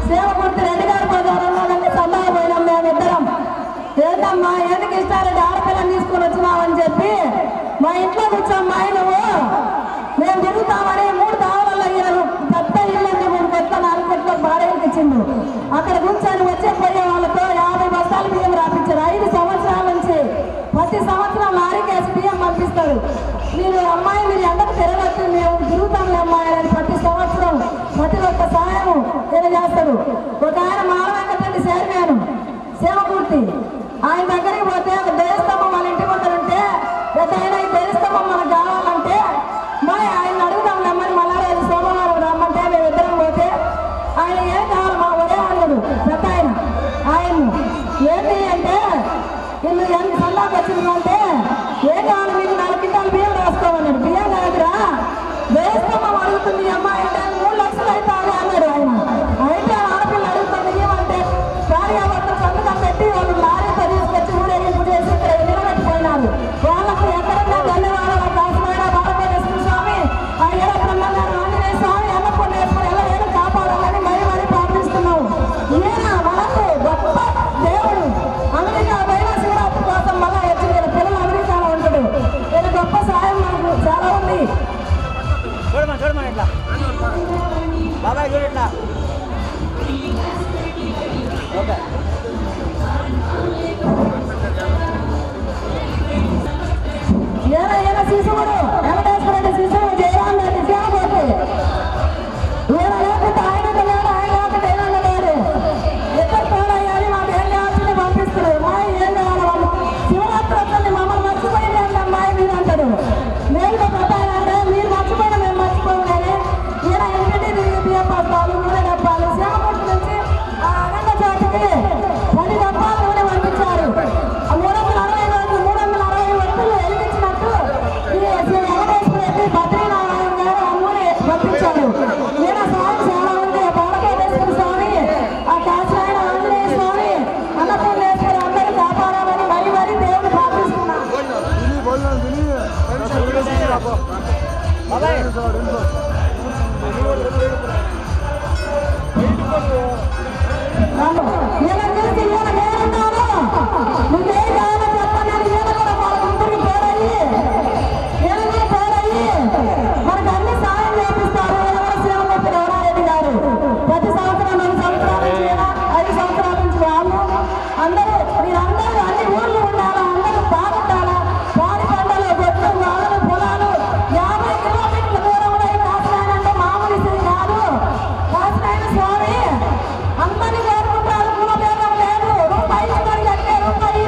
సేవమూర్తి రెడ్డి గారి బజారంలో సల్లాగా పోయినాం మేమిద్దరం. ఏంటమ్మా ఎందుకు ఇష్టారెడ్డి ఆడపిల్లని తీసుకుని వచ్చినావని చెప్పి మా ఇంట్లో కూర్చోమ్మా నువ్వు మేము తిరుగుతామని 3 దావలలో పెద్ద ఇల్లు మేము కొత్త 4 కోట్ల బాడీలకు ఇచ్చిండు. అక్కడ కూర్చొని వచ్చే పోయే వాళ్ళతో 50 బస్తాలు బియ్యం రాపించారు. 5 సంవత్సరాల నుంచి ప్రతి సంవత్సరం లారీకేసి బియ్యం పంపిస్తారు. మీరు అమ్మాయి మీరు ఎండకు తిరగచ్చు మేము తిరుగుతాంలే అమ్మాయి అని ప్రతి సంవత్సరం ప్రతి ఒక్క సహాయం తెలియజేస్తాడు. ఒక ఆయన మానవెంకటరెడ్డి చైర్మన్ సేవమూర్తి ఆయన దగ్గరికి పోతే ఒక దేవస్తంభం వాళ్ళ ఇంటి ముందర ఉంటే పెద్ద ఆయన ఈ దేవస్తంభం మనకు కావాలంటే ఆయన అడుగుదాం రమ్మని మళ్ళీ సోమవారం రమ్మంటే మేము ఇద్దరం పోతే ఆయన ఏం కావాలి మా ఒరే అన్నాడు పెద్ద ఆయన ఏంటి అంటే వీళ్ళు ఎంత సల్లాకి వచ్చిందంటే ఏం కావాలి మీకు 4 కింటాలు బియ్యం రాసుకోమన్నాడు. బియ్యం కాదురా దేవస్తంభం అడుగుతుంది అమ్మాయి అంటే 3 లక్షలు అవుతాయి అన్నాడు ఆయన. అయితే ఆడపిల్ల అడుగుతుంది ఏమంటే భార్యాభర్తలు సంతకం పెట్టి వాళ్ళు లారీతో తీసుకొచ్చి ఊరేగింపు చేసి ఇక్కడ నిలబెట్టిపోయినారు. వాళ్ళకు ఎక్కడన్నా ధన్యవాదాలు కాశీనాయన బాలకోటేశ్వర స్వామి ఆ ఏడ బ్రహ్మంగారు ఆంజనేయ స్వామి అన్నపూర్ణ వేసుకుని ఎలా కాపాడాలని మరీ మరీ ప్రార్థిస్తున్నాము. ఈయన మనకు గొప్ప దేవుడు. అమెరికా పైన శివరాత్రి కోసం మళ్ళా వచ్చింది. పిల్లలు అమెరికాలో ఉంటాడు. ఈయన గొప్ప సాయం మనకు చాలా ఉంది. చూడమని ఇట్లా బాబాయ్ చూడట్లా. ఓకే ఈయన శిశువుడు వెంకటేశ్వర రెడ్డి శిశువు జయరాం రెడ్డి సేవపోతే ఈయన లేకపోతే ఆయన లేడు, ఆయన లేకపోతే ఈయన లేడు. ఎక్కడ తోడయ్యాలి మాకు ఏం కావాల్సింది పంపిస్తారు. మాయ ఏం కావాలి వాళ్ళు శివరాత్రి వస్తుంది మమ్మల్ని మర్చిపోయింది అంటే అమ్మాయి మీరు అంటాడు. మేము పెట్టాలంటే మీరు మర్చిపోయినా మేము మర్చిపోము. కానీ ఈయన ఇంటింటి తిరిగి బియ్యం పడతాలు 3 డబ్బాలు సేవపట్టు నుంచి ఆ అనంత చోటికి 10 డబ్బాలు నూనె పంపించారు. 360 రోజులు 360 వస్తువులు వెలిగించినట్టు ఈ వెంకటేశ్వర రెడ్డి బద్రీనారాయణ గారు ఆ నూనె పంపించారు. ఈయన స్వామి చాలా ఉంది. బాలకోటేశ్వర స్వామి ఆ కాశీనాయన ఆంజనేయ స్వామి అన్నపూర్ణేశ్వరి అందరూ కాపాడాలని మరీ మరీ దేవుడు ప్రార్థిస్తున్నాం. బాబాయ్ ఈయన చూసి ఈయన నేనున్నాను నువ్వేం కావాలో చెప్పన్నాను. ఈయన కూడా వాళ్ళ ముందుకి పోరయ్యి ఈయనకి పోరయ్యి మనకు అన్ని సాయం చేపిస్తారు. ఎవరో సేవమూర్తి రమణారెడ్డి గారు ప్రతి సంవత్సరం 2 సంవత్సరాల నుంచి 5 సంవత్సరాల నుంచి వాళ్ళు అందరూ మీరందరూ అన్ని ఊర్లు ఉండాలా, అందరూ బాగుండాలా. పాడి పంటలు గొడ్లు వాడలు పొలాలు 50 కిలోమీటర్ల దూరంలో ఈ కాశీనాయన అంటే మామూలు విషయం కాదు. కాశీనాయన స్వామి అందరినీ కోరుకుంటారు. కుల భేదం లేదు. రూపాయి ఇచ్చిన కట్టే రూపాయి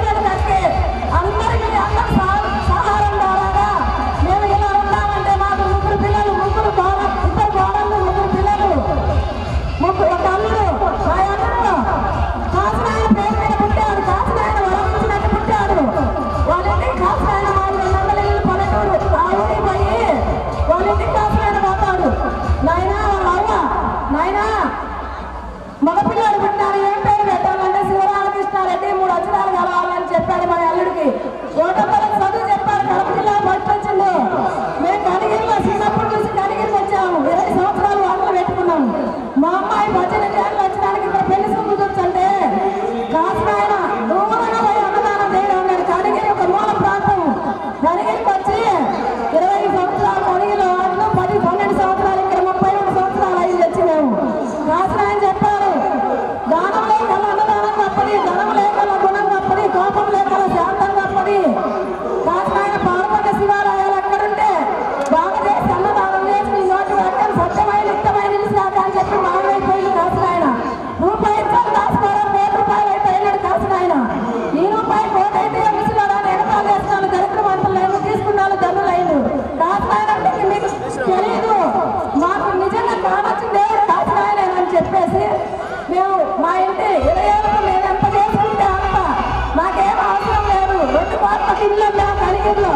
మంగళగిరిలో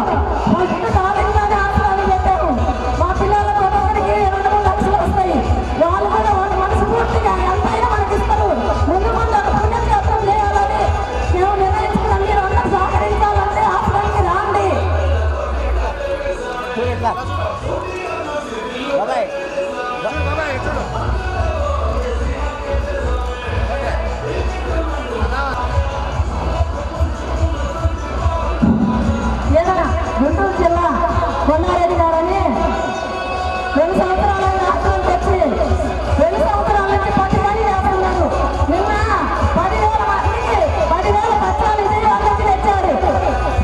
ఫస్ట్ కాలేజీలోనే హాస్పిటల్ పెట్టాము. మా పిల్లలకు ఒక్కొక్కరికి 2-3 లక్షలు వస్తాయి. వాళ్ళు కూడా వాళ్ళ మనస్ఫూర్తిగా ఎంతైనా మనకి ఇస్తారు. ముందు ముందు ఒక పుణ్యక్షేత్రం చేయాలని మేము నిర్ణయించుకున్నాం. మీరు అందరూ సహకరించాలంటే హాస్పిటల్కి రాండి. బాబాయ్ ఏదైనా గుంటూరు జిల్లా కొండారెడ్డి గారని 2 సంవత్సరాల హాస్పిటల్ తెచ్చి 2 సంవత్సరాల నుంచి 10 పని చేస్తున్నారు. నిన్న 10,000 మందికి 10,000 పత్రాలు విజయవాడ నుంచి తెచ్చాడు.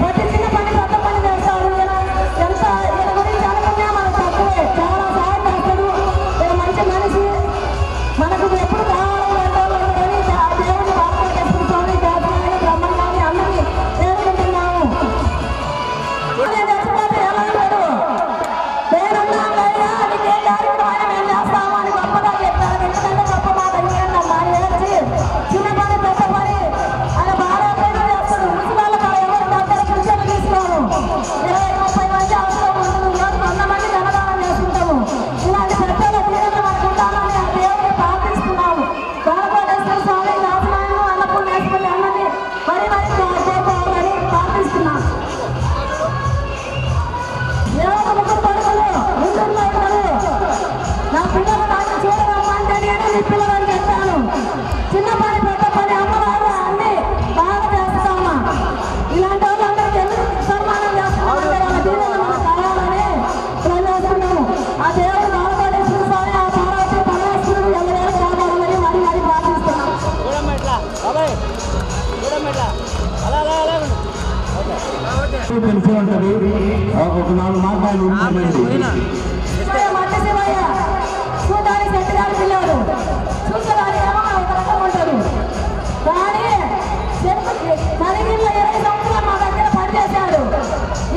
ప్రతి చిన్న పని పెద్ద పని చేస్తాడు. ఈయన గురించి అనుకున్నా మనకు తక్కువే. చాలా సహాయం చేస్తాడు. ఈయన మంచి మనిషి. మనకు ఎప్పుడు కావాలో దేవుని బాలకోటేశ్వర స్వామి దేవాలయం బ్రహ్మంగాన్ని అందరినీ వేడుకుంటున్నాము. చచ్చిపోతే ఎలా లేడు పేరున్నాయ్యా నీకే కార్యక్రమం మేము చేస్తాము అని గొప్పగా చెప్పారు. ఎందుకంటే గొప్ప మాట ఇంకేంటమ్మా ఏడ్చి చిన్న పని పెద్ద పని ఆయన బాగా పేరు చేస్తాడు. ముసలాళ్ళ కాడ ఎవరు దగ్గర పిలిచలు తీసుకోను. 20-30 మంది అవసరం ఉంటుంది. రోజు 100 మంది అన్నదానం చేసుకుంటాము. ఇలాంటి పెద్దల తీరును మనకు ఉండాలని ఆ దేవుడిని ప్రార్థిస్తున్నాము. బాలకోటేశ్వర స్వామి దాసనాయను అన్నపూర్ణేశ్వరి అన్నది మరి చేసుకోవాలని ప్రార్థిస్తున్నాము. ఎవరు ముగ్గురు పడుకులు ముందున్న ఇద్దరు నా పిల్లలు నాకు చూడరమ్మంటే నేను నీ పిల్లలని చెప్పాను. చిన్న పని పెద్ద పని అమ్మవారు అన్ని బాగా చేస్తామా. ఇలాంటి వాళ్ళందరికీ ఎందుకు సన్మానం చేస్తున్నామంటే వాళ్ళ దీవెనలు మనకు కావాలని ప్రయత్నిస్తున్నాము. ఆ దేవుడు బాలకోటేశ్వర స్వామి ఆ పార్వతి పరమేశ్వరుడు ఎవరైనా కావాలని మరి మరి ప్రార్థిస్తున్నాం. చూడమ్మా ఇట్లా బాబాయ్ చూడమ్మా ఇట్లా అలా అలా అలా ఉండు. తెలిసి ఉంటుంది. ఒక 4 మాసాలు ఉంటుందండి. మట్టి శివయ్య చూడడానికి చెట్టుగాని పిల్లలు చూసేదానికి ఏమో ఒక రకం ఉంటుంది. కానీ కలిగిన 20 సంవత్సరాలు మా దగ్గర పనిచేశాడు.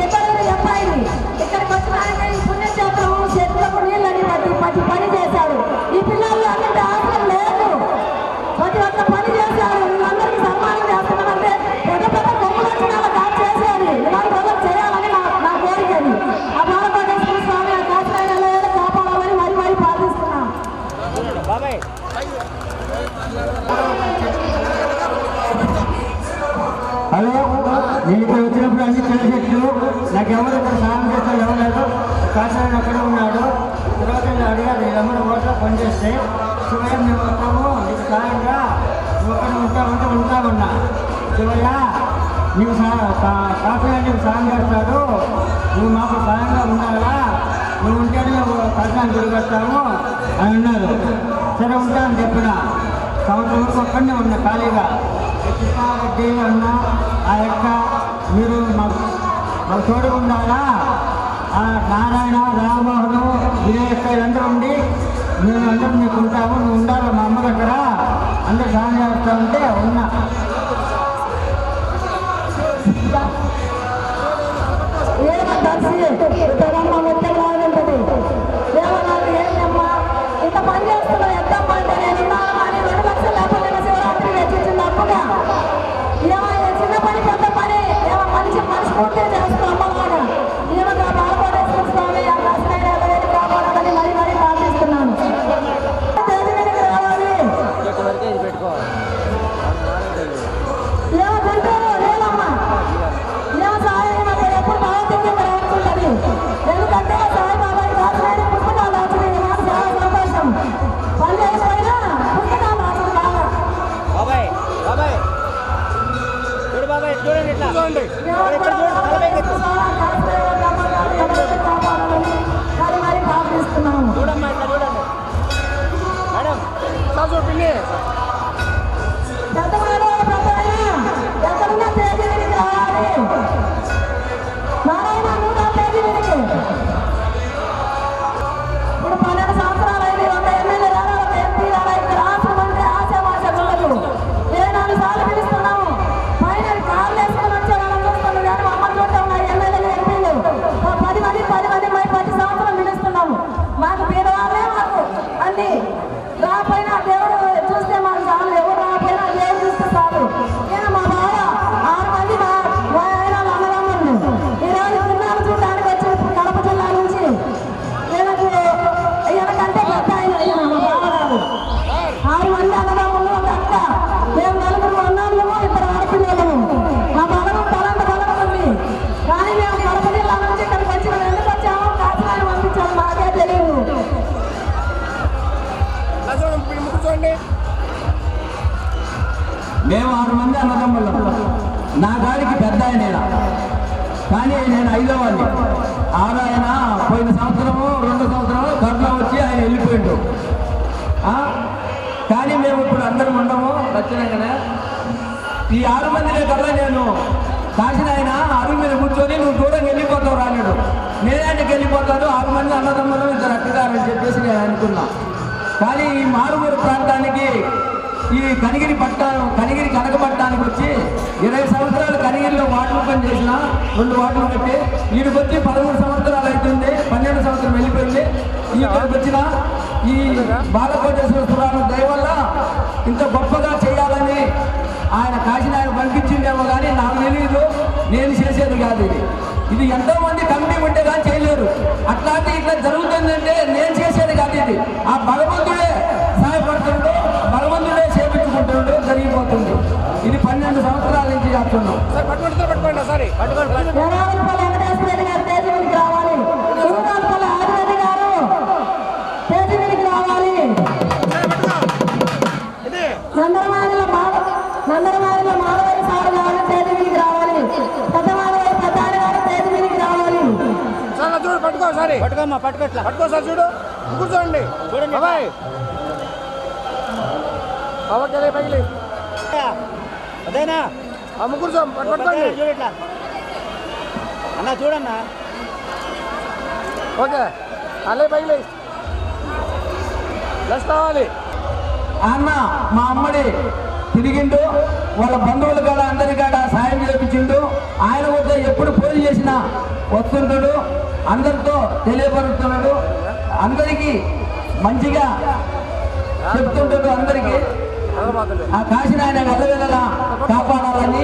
ఇద్దరు అబ్బాయిని ఇక్కడికి వచ్చిన ఆయన ఈ పుణ్యక్షేత్రం చెట్లకు నీళ్ళని పట్టి పని చేశాడు. ఈ పిల్లలు అన్నింటి ఆశయం లేదు. ప్రతి ఒక్క పని చేశాడు. వీళ్ళందరికీ సన్మానం చేస్తున్నామంటే పెద్ద పెద్ద గొప్ప లక్షణాలు కాదు చేసేది. ఇలాంటి వాళ్ళకి చేయాలని నా కోరిక. ఆ బాలకోటేశ్వర స్వామి ఆ కాశీనాయన కాపాడాలని మరి మరి ప్రార్థిస్తున్నాం. బాబాయ్ హలో, నేను ఇక్కడ వచ్చినప్పుడు అన్ని తెలిసేట్లు నాకు ఎవరు ఇక్కడ సాయం చేస్తారు ఎవరు లేదు. కాశీనాయన అక్కడే ఉన్నాడు. తర్వాత నేను అడిగాను వీళ్ళమ్మడి ఓట్లో పనిచేస్తే శివయ్య మేము వస్తాము నీకు సాయంగా నువ్వు అక్కడ ఉంటామంటే ఉంటామన్నా. శివయ్య నీకు కాశీనాయన నీకు సాయం చేస్తాడు. నువ్వు మాకు సాయంగా ఉండాలా. నువ్వు ఉంటేనే నువ్వు కాశీనాయన తిరిగొస్తాము అని అన్నారు. సరే ఉంటా అని చెప్పిన. సంవత్సరం వరకు ఒక్కడనే ఉన్నా ఖాళీగా. కృష్ణారెడ్డి అన్న ఆ యొక్క మీరు మాకు తోడు ఉండాలా. నారాయణ రామమోహను విజయక్క వీళ్ళందరూ ఉండి మేము అందరూ మీకు ఉంటాము. నువ్వు ఉండాలి మా అమ్మ దగ్గర అందరూ సాయం చేస్తా ఉంటే ఉన్నా. ఇంత పని చేస్తున్నా ఎంతమ్మా అంటే నేను 2 లక్షలు లేకపోతే శివరాత్రి వెచ్చించింది అప్పుగా. ఏమో చిన్న పని పెద్ద పని ఏమో మనస్ఫూర్తిగా చేస్తున్నాం అమ్మలాగా. ఏమో బాలకోటేశ్వర స్వామి ఆ కాశీనాయన ఎవరైనా కాపాడాలని మరి మరి ప్రార్థిస్తున్నాను. రావాలి ఏమో గుంటూరు లేదమ్మా. ఏమో సాయం అంటే ఎప్పుడు భావతికి రావాల్సింటుంది. ఎందుకంటే సాయిబాబా కాశీనాయన పుస్తకాలు రాసింది మాకు చాలా సంతోషం. పని అయిపోయినా పుస్తకాలు రాసింది బాగా. బాబాయ్ బాబాయ్ చూడు బాబాయ్ చూడండి ఇట్లా చూడండి ఇక్కడ చూడండి తలపైకి ఎత్తు. కాపాడాలని మరి మరి ప్రార్థిస్తున్నాము. చూడమ్మా ఇట్లా చూడండి మేడం పెద్దవాడు పెద్దవాడు ఎక్కడున్నా తేదీ వినికి రావాలి. నారాయణ 100 తేదీ వినికి ఇప్పుడు 12 సంవత్సరాలు అయింది. ఒక ఎమ్మెల్యే రారా ఒక ఎంపీ రారా. ఇక్కడ ఆశ్రమం అంటే ఆశామాష ఉండదు. 24 సార్లు పిలుస్తున్నాము. పైన కార్లు వేసుకొని వచ్చే వాళ్ళని చూస్తున్నాం కానీ మమ్మల్ని చూడటం ఎమ్మెల్యేలు ఎంపీలు 10 మంది 10 సంవత్సరం పిలుస్తున్నాము. మాకు పేదవాళ్ళే మాకు అన్ని రాపోయినా దేవుడు చూస్తే అన్నదమ్ములు. నా గాడికి పెద్ద ఆయన, కానీ నేను 5వ వాడిని. ఆయన పోయిన సంవత్సరము 2 సంవత్సరాలు కరోనా వచ్చి ఆయన వెళ్ళిపోయిండు. కానీ మేము ఇప్పుడు అందరం ఉండము ఖచ్చితంగానే. ఈ 6 మందినే కల్లా నేను కాసిన ఆయన అరుగు మీద కూర్చొని నువ్వు దూరం వెళ్ళిపోతావు రాలేడు. నేనేంటికి వెళ్ళిపోతాను, 6 మంది అన్నదమ్ములు 2 అక్కగారని చెప్పేసి నేను అనుకున్నా. కానీ ఈ మారుమూరు ప్రాంతానికి ఈ కనిగిరి కనకపట్టానికి వచ్చి 20 సంవత్సరాలు కనిగిరిలో వాటర్ పని చేసిన 2 వాటర్లు పెట్టి వీడికి వచ్చి 13 సంవత్సరాలు అవుతుంది. 12 సంవత్సరం వెళ్ళిపోయింది. ఇక్కడికి వచ్చిన ఈ బాలకోటేశ్వర పురాణం దయ వల్ల ఇంత గొప్పగా చేయాలని ఆయన కాశీని ఆయన పంపించిండేమో కానీ నాకు తెలియదు, నేను చేసేది కాదు. ఇది ఎంతో మంది కమిటీ ఉంటే కానీ చేయలేరు. అట్లాంటి ఇట్లా జరుగుతుందంటే నేను చేసేది కాదు. ఇది ఆ భగవంతుడే సహాయపడుతుండో, భగవంతుడే చేపించుకుంటుండో జరిగిపోతుంది. ఇది 12 సంవత్సరాల నుంచి చేస్తున్నాం. నందరవారిలో మాధవయ్య సార్ గారు తేజ మీదకి రావాలి. పెద్ద మాధవయ్య పెద్ద ఆయన గారు తేజ మీదకి రావాలి. చూడు పట్టుకో సారి పట్టుకో సార్ చూడు కూర్చోండి చూడండి బాబాయ్ బాబాకి పగిలి అదేనా కూర్చో పట్టుకోండి చూడు ఇట్లా అన్న చూడన్నా ఓకే అల్లే పగిలి లెస్ కావాలి. అన్న మా అమ్మడి తిరిగిండు, వాళ్ళ బంధువులు కాడ అందరి కాడ సాయం చేయించిండు. ఆయన వద్ద ఎప్పుడు పూజ చేసినా వస్తుంటాడు, అందరితో తెలియపరుస్తున్నాడు, అందరికీ మంచిగా చెప్తుంటాడు. అందరికీ ఆ కాశీని ఆయన వెళ్ళవేళలా కాపాడాలని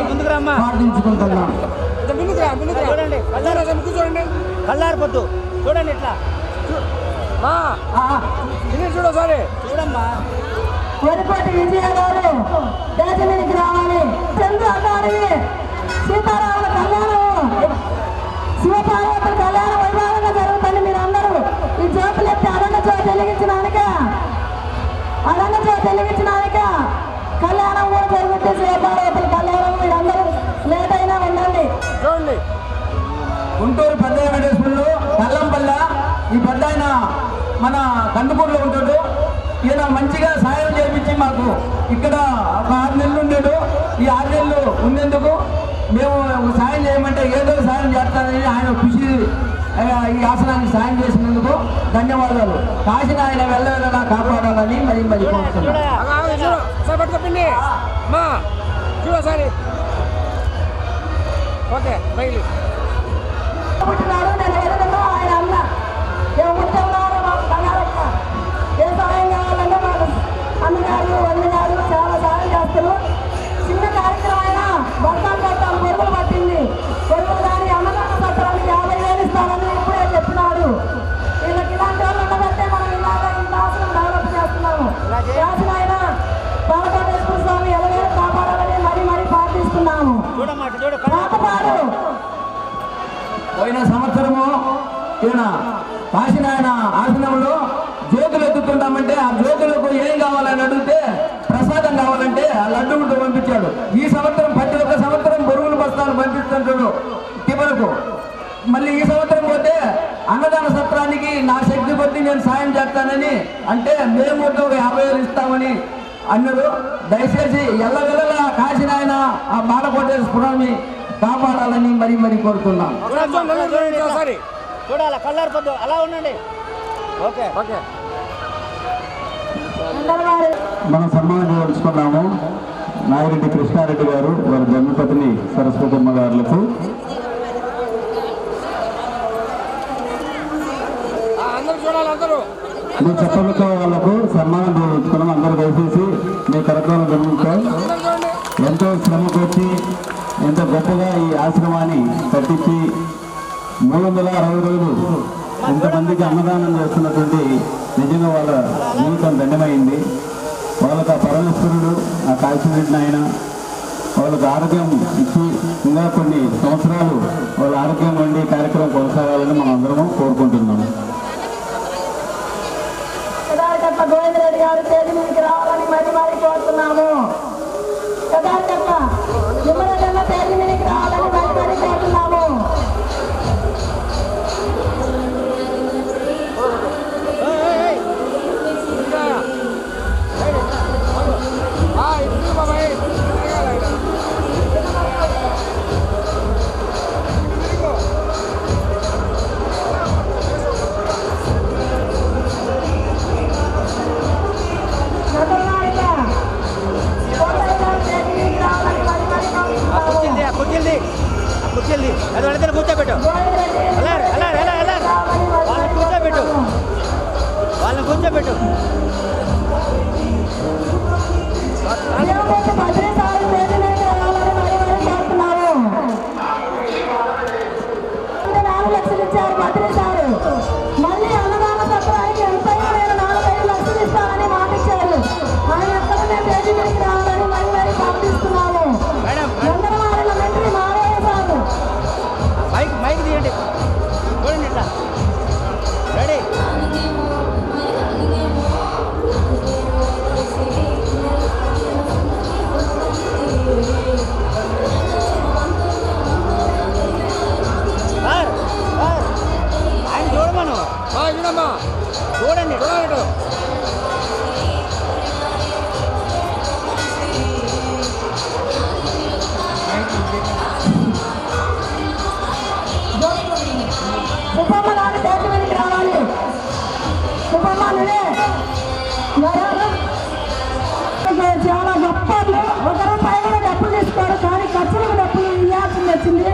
ప్రార్థించుకుంటున్నాం. చూడండి కూర్చోండి కళ్ళారిపోద్దు చూడండి ఇట్లా చూడు సారీ చూడమ్మా. వరికోటి విజయ గారు దేశ మీదకి రావాలి. చంద్ర అన్నాడివి సీతారాముల కళ్యాణం, శివపార్వతుల కళ్యాణం వైభవంగా జరుగుతుంది. మీరందరూ ఈ జ్యోతులు ఎత్తి అదన్న జ్యోతి వెలిగించినాక కళ్యాణం కూడా జరుగుతుంది. శివపార్వతుల కళ్యాణం మీరందరూ లేట్ అయినా ఉండండి. చూడండి గుంటూరు పెద్ద వెంకటేశ్వరులు కల్లంపల్ల ఈ పెద్ద ఆయన మన కందుకూరులో ఉంటాడు. ఈయన మంచిగా సాయం చేయించి మాకు ఇక్కడ ఒక 6 నెలలు ఉండేడు. ఈ 6 నెలలు ఉండేందుకు మేము సాయం చేయమంటే ఏదో సాయం చేస్తానని ఆయన కృషి ఈ ఆసనానికి సాయం చేసినందుకు ధన్యవాదాలు. కాశీని ఆయన వెళ్ళవేళలా కాపాడాలని మరి కోరుతున్నాను. ఓకే పుట్టినాడు నేను ఎదుగుతున్నా ఆయన అన్న ముఖ్యన్నారు మాకు కంగారక్క ఏ సాయం కావాలంటే మాకు అన్నగారు అన్నగారు చాలా సాయం చేస్తారు. చిన్న కార్యక్రమం అయినా బస్తాలు పట్టాలు పొరుగులు పట్టింది. పొరుగులు కానీ అన్నదాన సత్రానికి 50,000 ఇస్తానని ఇప్పుడే చెప్పినాడు. వీళ్ళకి ఇలాంటి వాళ్ళు ఉండబట్టే మనం ఇలాగా ఇంత ఆసనం డెవలప్ చేస్తున్నాము. రాసిన ఆయన బాలకోటేశ్వర స్వామి ఎలాగైనా కాపాడాలని మరీ ప్రార్థిస్తున్నాము. పాతపాడు పోయిన సంవత్సరము ఈయన కాశీనాయన ఆశ్రమంలో జ్యోతులు ఎత్తుతుంటామంటే ఆ జ్యోతులకు ఏం కావాలని అడిగితే ప్రసాదం కావాలంటే ఆ లడ్డు గుడ్డు పంపించాడు. ఈ సంవత్సరం ప్రతి ఒక్క సంవత్సరం బొరుగుల బస్తాలు పంపిస్తుంటాడు తిరుమలకు. మళ్ళీ ఈ సంవత్సరం పోతే అన్నదాన సత్రానికి నా శక్తి కొద్ది నేను సాయం చేస్తానని అంటే మేము ఒక 50,000 ఇస్తామని అన్నారు. దయచేసి ఎల్లవెల్లలా కాశీనాయన ఆ బాలకోటేశ్వర స్వామి కాపాడాలని మరి కోరుతున్నాం. చూడాలి కళ్ళారిపోద్దు అలా ఉండండి. ఓకే ఓకే మనం సన్మానం చేయవలసుకున్నాము నాగిరెడ్డి కృష్ణారెడ్డి గారు వారి ధర్మపతిని సరస్వతమ్మ గారులకు మీ చెప్పలతో వాళ్ళకు సన్మానం చేయవలసుకున్నాం. అందరూ దయచేసి మీ కరకాలం గమనించారు. ఎంతో శ్రమకు వచ్చి ఎంతో గొప్పగా ఈ ఆశ్రమాన్ని కట్టించి 360 రోజులు ఇంతమందికి అన్నదానం చేస్తున్నటువంటి నిజంగా వాళ్ళ జీవితం ధన్యమైంది. వాళ్ళకి ఆ పరమేశ్వరుడు ఆ కాశీరెడ్డి ఆయన వాళ్ళకి ఆరోగ్యం ఇచ్చి ఇంకా కొన్ని సంవత్సరాలు వాళ్ళ ఆరోగ్యం ఉండి కార్యక్రమం కొనసాగాలని మనం అందరం కోరుకుంటున్నాము. గోవిందరెడ్డి గారు తేదీ మీదకి రావాలని మరి కోరుతున్నాము. యథార్థంగా ఇమ్మడన్నా తేదీ మీదకి రావాలని మరి కోరుతున్నాము. కూర్చోండి అది వాళ్ళ కూర్చోబెట్టు వాళ్ళని కూర్చోబెట్టు మళ్ళీ అన్నదాన సత్రానికి ఎంతైనా నేను 4-5 లక్షలు ఇస్తానని మాటిచ్చారు. ఆయన ఎక్కడ మేము తేదీ మీదకి రావాలని మరి ప్రార్థిస్తున్నాము. మంత్రి మారయ్య సార్ మైక్ తీయండి చూడండి ఇట్లా రెడీ ఆయన చూడమను చూడండి సుబ్బమ్మ నాన్న తేదీ మీదకి రావాలి. సుబ్బమ్మ నువ్వే చాలా గొప్పలు. 1 రూపాయి కూడా డబ్బులు తీసుకోరు, కానీ ఖర్చులకు డబ్బులు ఇవ్వాల్సింది వచ్చింది.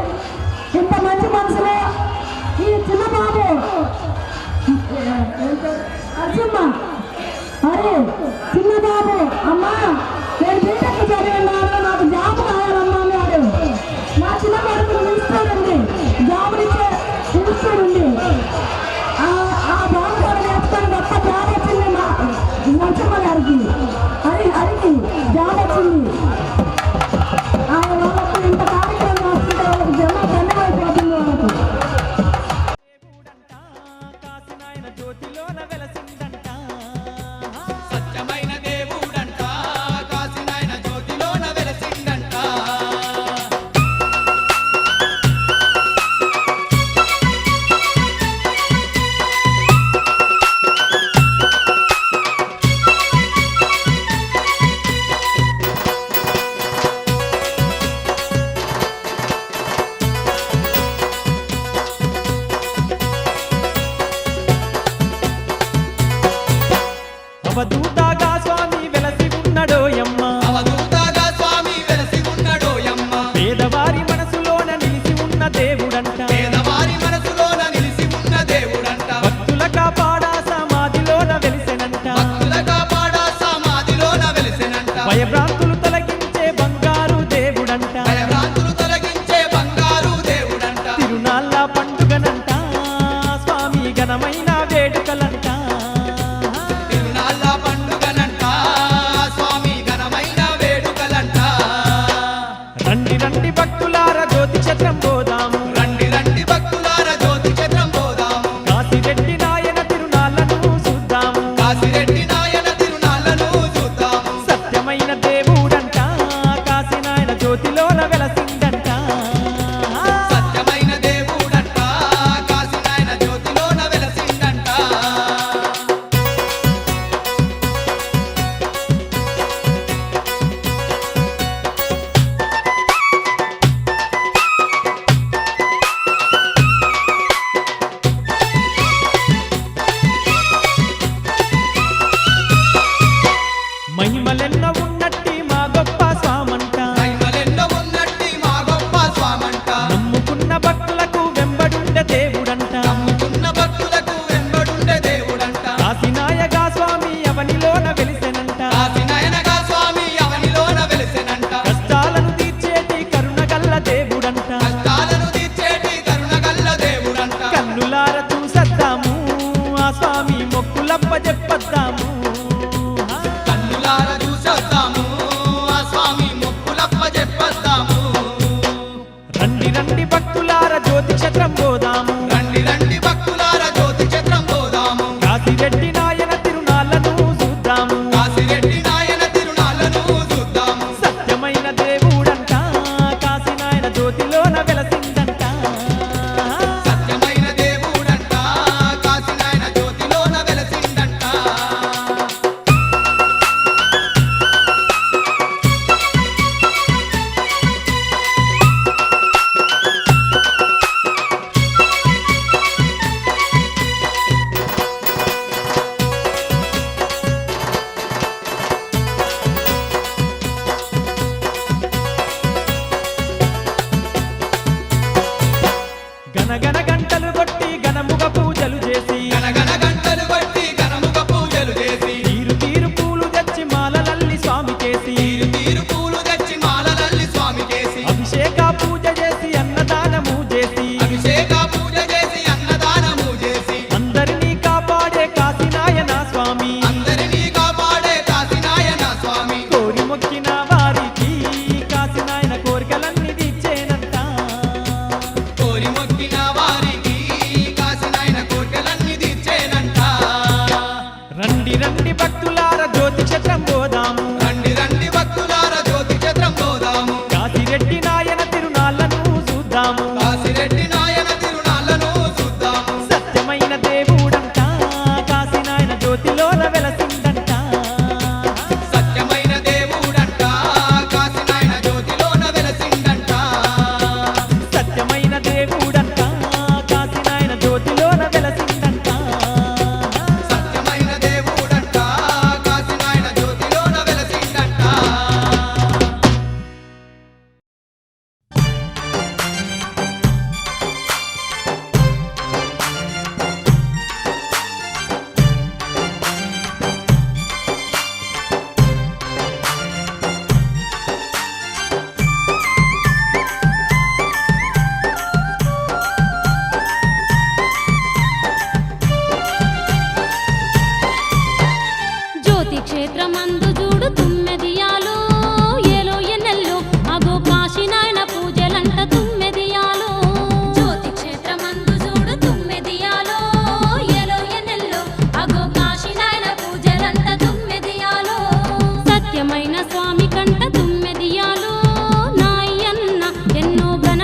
ఇంత మంచి మనసులో ఈ చిన్న బాబు నరసింహ అరే చిన్న బాబు అమ్మా నేను బీటెక్ చదివిన్నాను, నాకు జాబ్ కావాలమ్మా అన్నాడు. నా చిన్న కొడుకు మినిస్టర్ ఉంది, జాబునిచ్చే మినిస్టర్ ఉంది. ఆ బాబు కూడా నేర్చుకొని గొప్ప జాబ్ వచ్చింది మా నరసింహ గారికి. హరికి జాబ్ వచ్చింది. వాళ్ళకు ఇంత కార్యక్రమం వస్తుంటే వాళ్ళకి జన్మ ధన్యమైపోతుంది. వాళ్ళకు కాసినాయన జ్యోతిలోన వెలసిందంట. సత్యమైన దేవుడంట కాసినాయన జ్యోతిలోన వెలసిందంట. అవధూతగా స్వామి వెలసి ఉన్నడోయమ్మ, అవధూతగా స్వామి వెలసి ఉన్నడోయమ్మ. పేదవారి మనసులోన నిలిసి ఉన్న దేవుడంట. పేదవారి మనసులోన నిలిసి ఉన్న దేవుడంట. భక్తుల కాపాడా సమాధిలోన వెలిసెనంట. భక్తుల కాపాడ సమాధిలోన వెలిసెనంట. భయభ్రాంతులు తొలగించే బంగారు దేవుడంట. భయభ్రాంతులు తొలగించే బంగారు దేవుడంట. తిరునాళ్ళ పండుగనంట, స్వామి ఘనమైన వేడుకలంట. తిరునాళ్ళ పండుగనంట స్వామి ఘనమైన వేడుకలంట. రండి రండి భక్తులార జ్యోతి క్షేత్రం పోదాము. రండి రండి భక్తులార జ్యోతి క్షేత్రం పోదాము. కాశీరెడ్డి నాయన తిరునాళ్ళను చూద్దాము. కాశిరెడ్డి నాయన తిరునాళ్ళను చూద్దాము. సత్యమైన దేవుడంట, కాశీనాయన జ్యోతిలోన వెలసిందంట. సత్యమైన దేవుడంట కాశినాయన జ్యోతిలోన వెలసిందంట. మహిమలెన్న ఉన్నట్టి మా గొప్ప స్వామంట. మహిమలెన్నో ఉన్నట్టి మా గొప్ప స్వామంట. నమ్ముకున్న భక్తులకు వెంబడుండే దేవుడంట. నమ్ముకున్న భక్తులకు వెంబడుండే దేవుడంట. కాశీనాయగా స్వామి అవనిలోన వెలిసెనంట. కాశినాయనగా స్వామి అవనిలోన వెలిసెనంట. కష్టాలను తీర్చేటి కరుణగల్ల దేవుడంట. కష్టాలను తీర్చేటి కరుణగల్ల దేవుడంట. కన్నులార చూసద్దాము, ఆ స్వామి మొక్కులప్ప చెప్పద్దాము. కన్నులార చూసొద్దాము, ఆ స్వామి మొక్కులప్ప చెప్పొద్దాము. రండి రండి భక్తులార జ్యోతి క్షేత్రం పోదాము. రండి రండి భక్తులార జ్యోతి క్షేత్రం పోదాము. కాశీరెడ్డి నాయన తిరునాళ్ళను చూద్దాము. కాశిరెడ్డి నాయన తిరునాళ్ళను చూద్దాము. సత్యమైన దేవుడంట,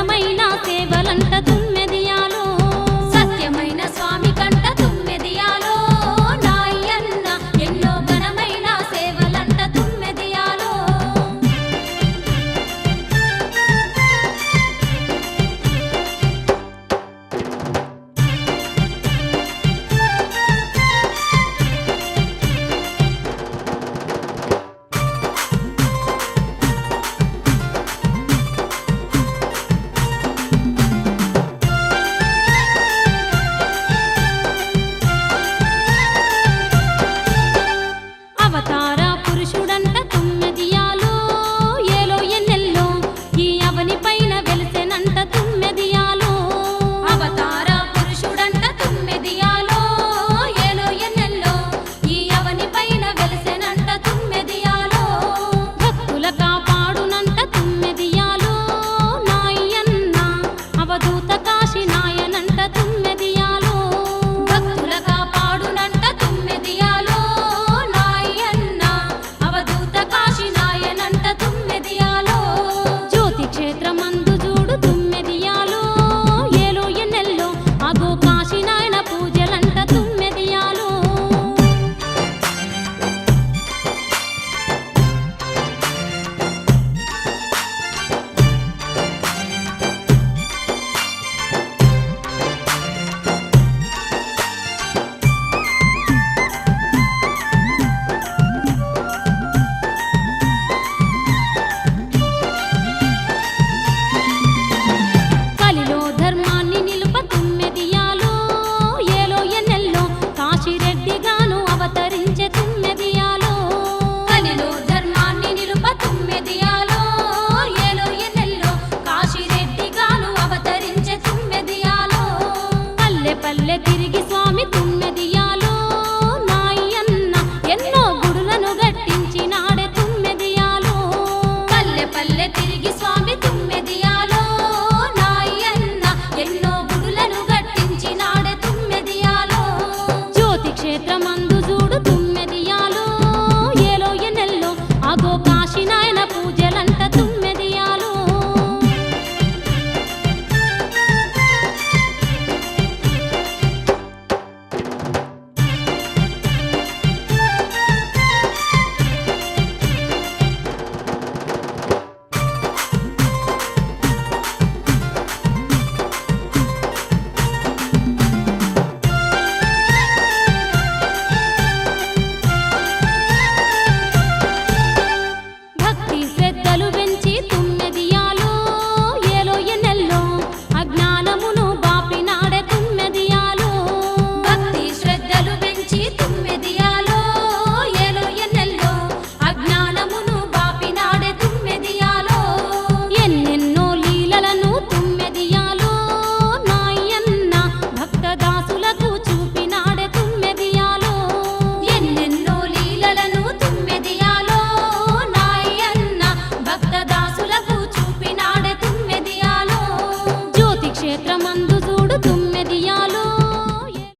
ఘనమైన సేవలంట తుమ్మెదియాలో సత్యమైన స్వామి కంట తుమ్మెదియాలో నాయన్న ఎన్నో ఘనమైన సేవలంట తుమ్మెదియాలో అవతార పురుషుడంట తుమ్మెదియాలో ఏలో ఎన్నెల్లో ఈ అవని పైన వెలిసెనంట తుమ్మెదియాలో అవతార పురుషుడంట తుమ్మెదియాలో ఏలో ఎన్నెల్లో ఈ అవని పైన వెలిసెనంట తుమ్మెదియాలో భక్తుల కాపాడునంట తుమ్మెదియాలో నాయన్న అవధూత కాశీ నాయనంట తుమ్మెదియాలో భక్తుల కాపాడునంట తుమ్మెదియాలో నాయన్న అవధూత కాశీ నాయనంట తుమ్మెదియాలో జ్యోతి క్షేత్రమందు చూడు తుమ్మెదియాలో ఏలో ఎన్నెల్లో అగో కాశీ నాయన పూజలంట తుమ్మెదియాలో కలిలో ధర్మాన్ని నిలుప తుమ్మెదియాలో ఏలో ఎన్నెల్లో కాశీరెడ్డిగాను అవతరించే తుమ్మెదియాలో కలిలో ధర్మాన్ని నిలుప తుమ్మెదియాలో ఏలో ఎన్నెల్లో కాశీరెడ్డిగాను అవతరించే తుమ్మెదియాలో పల్లె పల్లె